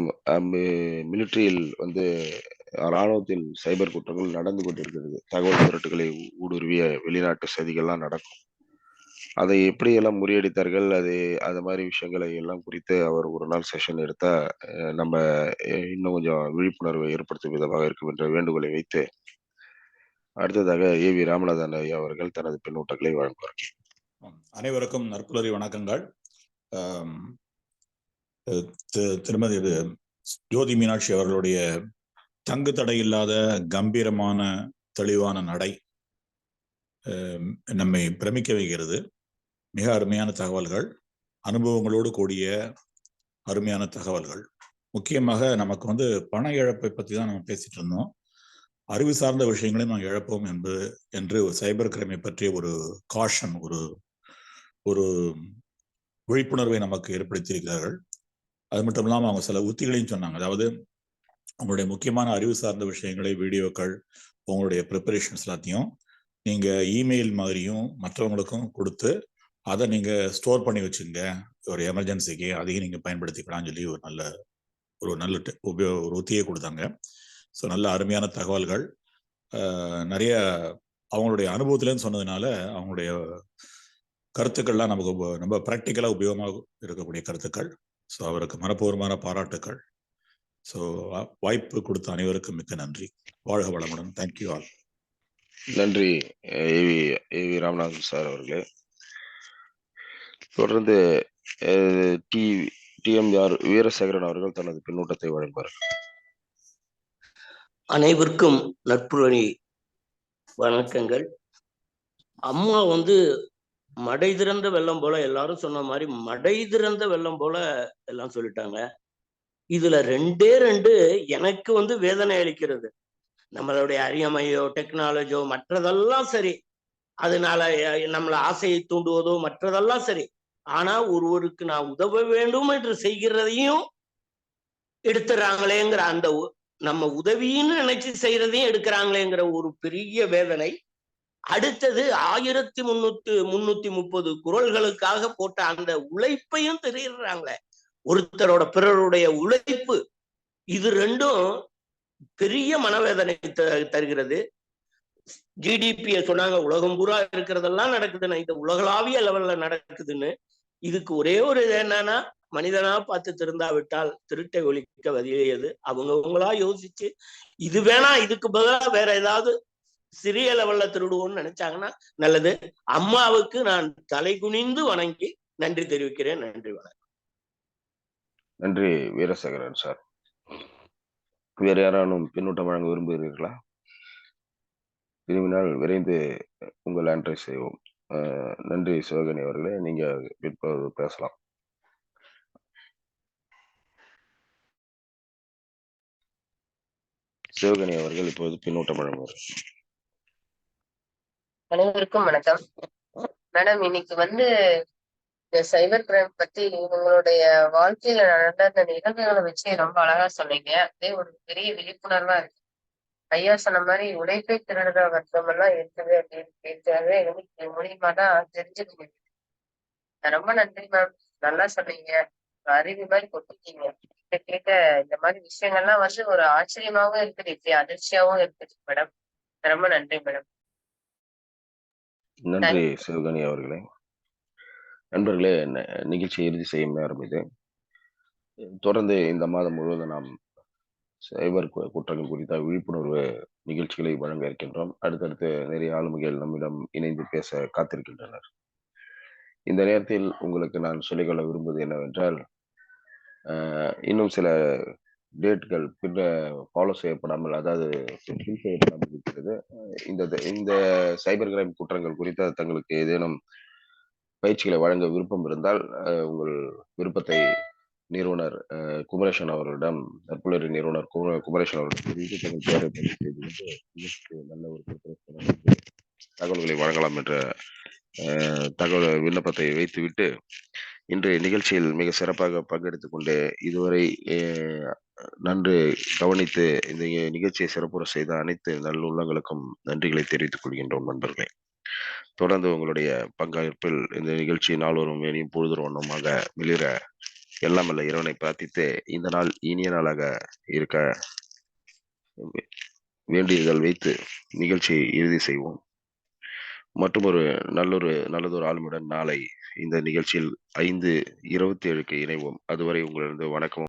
மிலிட்ரியில் வந்து ராணுவத்தில் சைபர் குற்றங்கள் நடந்து கொண்டிருக்கிறது. தகவல் திரட்டுகளை ஊடுருவிய வெளிநாட்டு சதிகள்லாம் நடக்கும். அதை எப்படியெல்லாம் முறியடித்தார்கள், அது மாதிரி விஷயங்களை எல்லாம் குறித்து அவர் ஒரு நாள் செஷன் எடுத்தா நம்ம இன்னும் கொஞ்சம் விழிப்புணர்வை ஏற்படுத்தும் விதமாக இருக்கும் என்ற வேண்டுகோளை வைத்து அடுத்ததாக ஏவி ராமநாதன் ஐயா அவர்கள் தனது பின்னூட்டங்களை வழங்குவார். அனைவருக்கும் நற்புலரி வணக்கங்கள். திருமதி ஜோதி மீனாட்சி அவர்களுடைய தங்கு தடையில்லாத கம்பீரமான தெளிவான நடை நம்மை பிரமிக்க வைக்கிறது. மிக அருமையான தகவல்கள், அனுபவங்களோடு கூடிய அருமையான தகவல்கள். முக்கியமாக நமக்கு பண இழப்பை பற்றி தான் நம்ம பேசிட்டு இருந்தோம். அறிவு சார்ந்த விஷயங்களையும் நாம் இழப்போம் என்று சைபர் கிரைமை பற்றிய ஒரு காஷன், ஒரு விழிப்புணர்வை நமக்கு ஏற்படுத்தியிருக்கிறார்கள். அது மட்டும் இல்லாமல் அவங்க சில உத்திகளையும் சொன்னாங்க. அதாவது உங்களுடைய முக்கியமான அறிவு சார்ந்த விஷயங்களை, வீடியோக்கள், உங்களுடைய ப்ரிப்பரேஷன்ஸ் எல்லாத்தையும் நீங்கள் இமெயில் மாதிரியும் மற்றவங்களுக்கும் கொடுத்து அதை நீங்கள் ஸ்டோர் பண்ணி வச்சுங்க, ஒரு எமர்ஜென்சிக்கு அதையும் நீங்கள் பயன்படுத்திக்கலாம்னு சொல்லி ஒரு நல்ல ஒரு உத்தியை கொடுத்தாங்க. ஸோ நல்ல அருமையான தகவல்கள், நிறைய அவங்களுடைய அனுபவத்திலேருந்து சொன்னதுனால அவங்களுடைய கருத்துக்கள்லாம் நமக்கு ரொம்ப ப்ராக்டிக்கலாக உபயோகமாக இருக்கக்கூடிய கருத்துக்கள். ஸோ அவருக்கு மனப்பூர்வமான பாராட்டுக்கள். ஸோ வாய்ப்பு கொடுத்த அனைவருக்கும் மிக்க நன்றி. வாழ்க வளமுடன். Thank you all. நன்றி ஏவி ராமநாதன் சார் அவர்களே. தொடர்ந்து டிஎம்ஆர் வீரசேகரன் அவர்கள் தனது பின்னூட்டத்தை வழங்குவார். அனைவருக்கும் நட்புறி வணக்கங்கள். அம்மா மடை திறந்த வெள்ளம் போல, எல்லாரும் சொன்ன மாதிரி மடை திறந்த வெள்ளம் போல எல்லாம் சொல்லிட்டாங்க. இதுல ரெண்டே எனக்கு வேதனை அளிக்கிறது. நம்மளுடைய அறியாமையோ டெக்னாலஜியோ மற்றதெல்லாம் சரி, அதனால நம்மளை ஆசையை தூண்டுவதோ மற்றதெல்லாம் சரி, ஆனா ஒருவருக்கு நான் உதவ வேண்டும் என்று செய்கிறதையும் எடுத்துறாங்களேங்கிற அந்த நம்ம உதவின்னு நினைச்சு செய்யறதையும் எடுக்கிறாங்களேங்கிற ஒரு பெரிய வேதனை. அடுத்தது 1330 குறள்களுக்காக போட்ட அந்த உழைப்பையும் தெரியுறாங்களே, ஒருத்தரோட பிறருடைய உழைப்பு. இது ரெண்டும் பெரிய மனவேதனை தருகிறது. ஜிடிபியை சொன்னாங்க, உலகம் பூரா இருக்கிறதெல்லாம் நடக்குதுன்னு, இந்த உலகளாவிய லெவல்ல நடக்குதுன்னு. இதுக்கு ஒரே ஒரு இது என்னன்னா, மனிதனா பார்த்து திருந்தாவிட்டால் திருட்டை ஒழிக்க வதியது. அவங்கவுங்களா யோசிச்சு இது வேணா, இதுக்கு பதிலாக வேற ஏதாவது சிறிய லெவல்ல திருடுவோம்னு நினைச்சாங்கன்னா நல்லது. அம்மாவுக்கு நான் தலை குனிந்து வணங்கி நன்றி தெரிவிக்கிறேன். நன்றி, வணக்கம். நன்றி வீரசேகரன் சார். வேறு யாராலும் பின்னூட்டம் வழங்க விரும்புகிறீர்களா? விரும்பினால் விரைந்து உங்கள் ஆன்றை செய்வோம். நன்றி சிவகணி அவர்களே, நீங்க பேசலாம். சிவகணி அவர்கள் இப்போது பின்னூட்டம் வழங்குவார். அனைவருக்கும் வணக்கம். மேடம், இன்னைக்கு இந்த சைபர் கிரைம் பத்தி உங்களுடைய வாழ்க்கையில நடந்த அந்த நிகழ்வுகளை வச்சு ரொம்ப அழகா சொன்னீங்க. அதே ஒரு பெரிய விழிப்புணர்வா இருக்கு. ஐயா சொன்ன மாதிரி உழைப்பை திருடுற வர்க்கம் எல்லாம் இருக்குது அப்படின்னு கேட்டாவே இது மூலியமா தான் தெரிஞ்சுக்க முடியும். ரொம்ப நன்றி மேம், நல்லா சொன்னீங்க. அறிவு மாதிரி கொட்டிட்டீங்க. கேட்க இந்த மாதிரி விஷயங்கள்லாம் ஒரு ஆச்சரியமாவும் இருக்குது, இப்படி அதிர்ச்சியாவும் இருக்குது மேடம். ரொம்ப நன்றி மேடம். நன்றி சிவகணி அவர்களே. நண்பர்களே, நிகழ்ச்சி இறுதி செய்யும் நேரம் இது. தொடர்ந்து இந்த மாதம் முழுவதும் நாம் சைபர் குற்றங்கள் குறித்த விழிப்புணர்வு நிகழ்ச்சிகளை வழங்க இருக்கின்றோம். அடுத்தடுத்து நிறைய ஆளுமைகள் நம்மிடம் இணைந்து பேச காத்திருக்கின்றனர். இந்த நேரத்தில் உங்களுக்கு நான் சொல்லிக்கொள்ள விரும்புவது என்னவென்றால், இன்னும் சில டேட்கள் பின்ன ஃபாலோ செய்யப்படாமல், அதாவது செய்யப்படாமல் இருக்கிறது. இந்த சைபர் கிரைம் குற்றங்கள் குறித்த தங்களுக்கு ஏதேனும் பயிற்சிகளை வழங்க விருப்பம் இருந்தால் உங்கள் விருப்பத்தை நிறுவனர் குமரேசன் அவர்களிடம், நற்புலரி நிறுவனர் குமரேசன் அவர்களிடம் நல்ல ஒரு தகவல்களை வழங்கலாம் என்ற தகவல் விண்ணப்பத்தை வைத்துவிட்டு இன்றைய நிகழ்ச்சியில் மிக சிறப்பாக பங்கெடுத்துக் கொண்டு இதுவரை நன்று கவனித்து இந்த நிகழ்ச்சியை சிறப்புற செய்த அனைத்து நல்லுள்ளங்களுக்கும் நன்றிகளை தெரிவித்துக் கொள்கின்றோம் நண்பர்களே. தொடர்ந்து உங்களுடைய பங்களிப்பில் இந்த நிகழ்ச்சி நாளொரும் வேணியும் பொழுதும் வண்ணமாக மிளிர எல்லாம் அல்ல இறைவனை பிரார்த்தித்து இந்த நாள் இனிய நாளாக இருக்க வேண்டியர்கள் வைத்து நிகழ்ச்சியை இறுதி செய்வோம். மற்றும் ஒரு நல்லதொரு ஆளுமையுடன் நாளை இந்த நிகழ்ச்சியில் 5:27க்கு இணைவோம். அதுவரை உங்களிடம் வணக்கம்.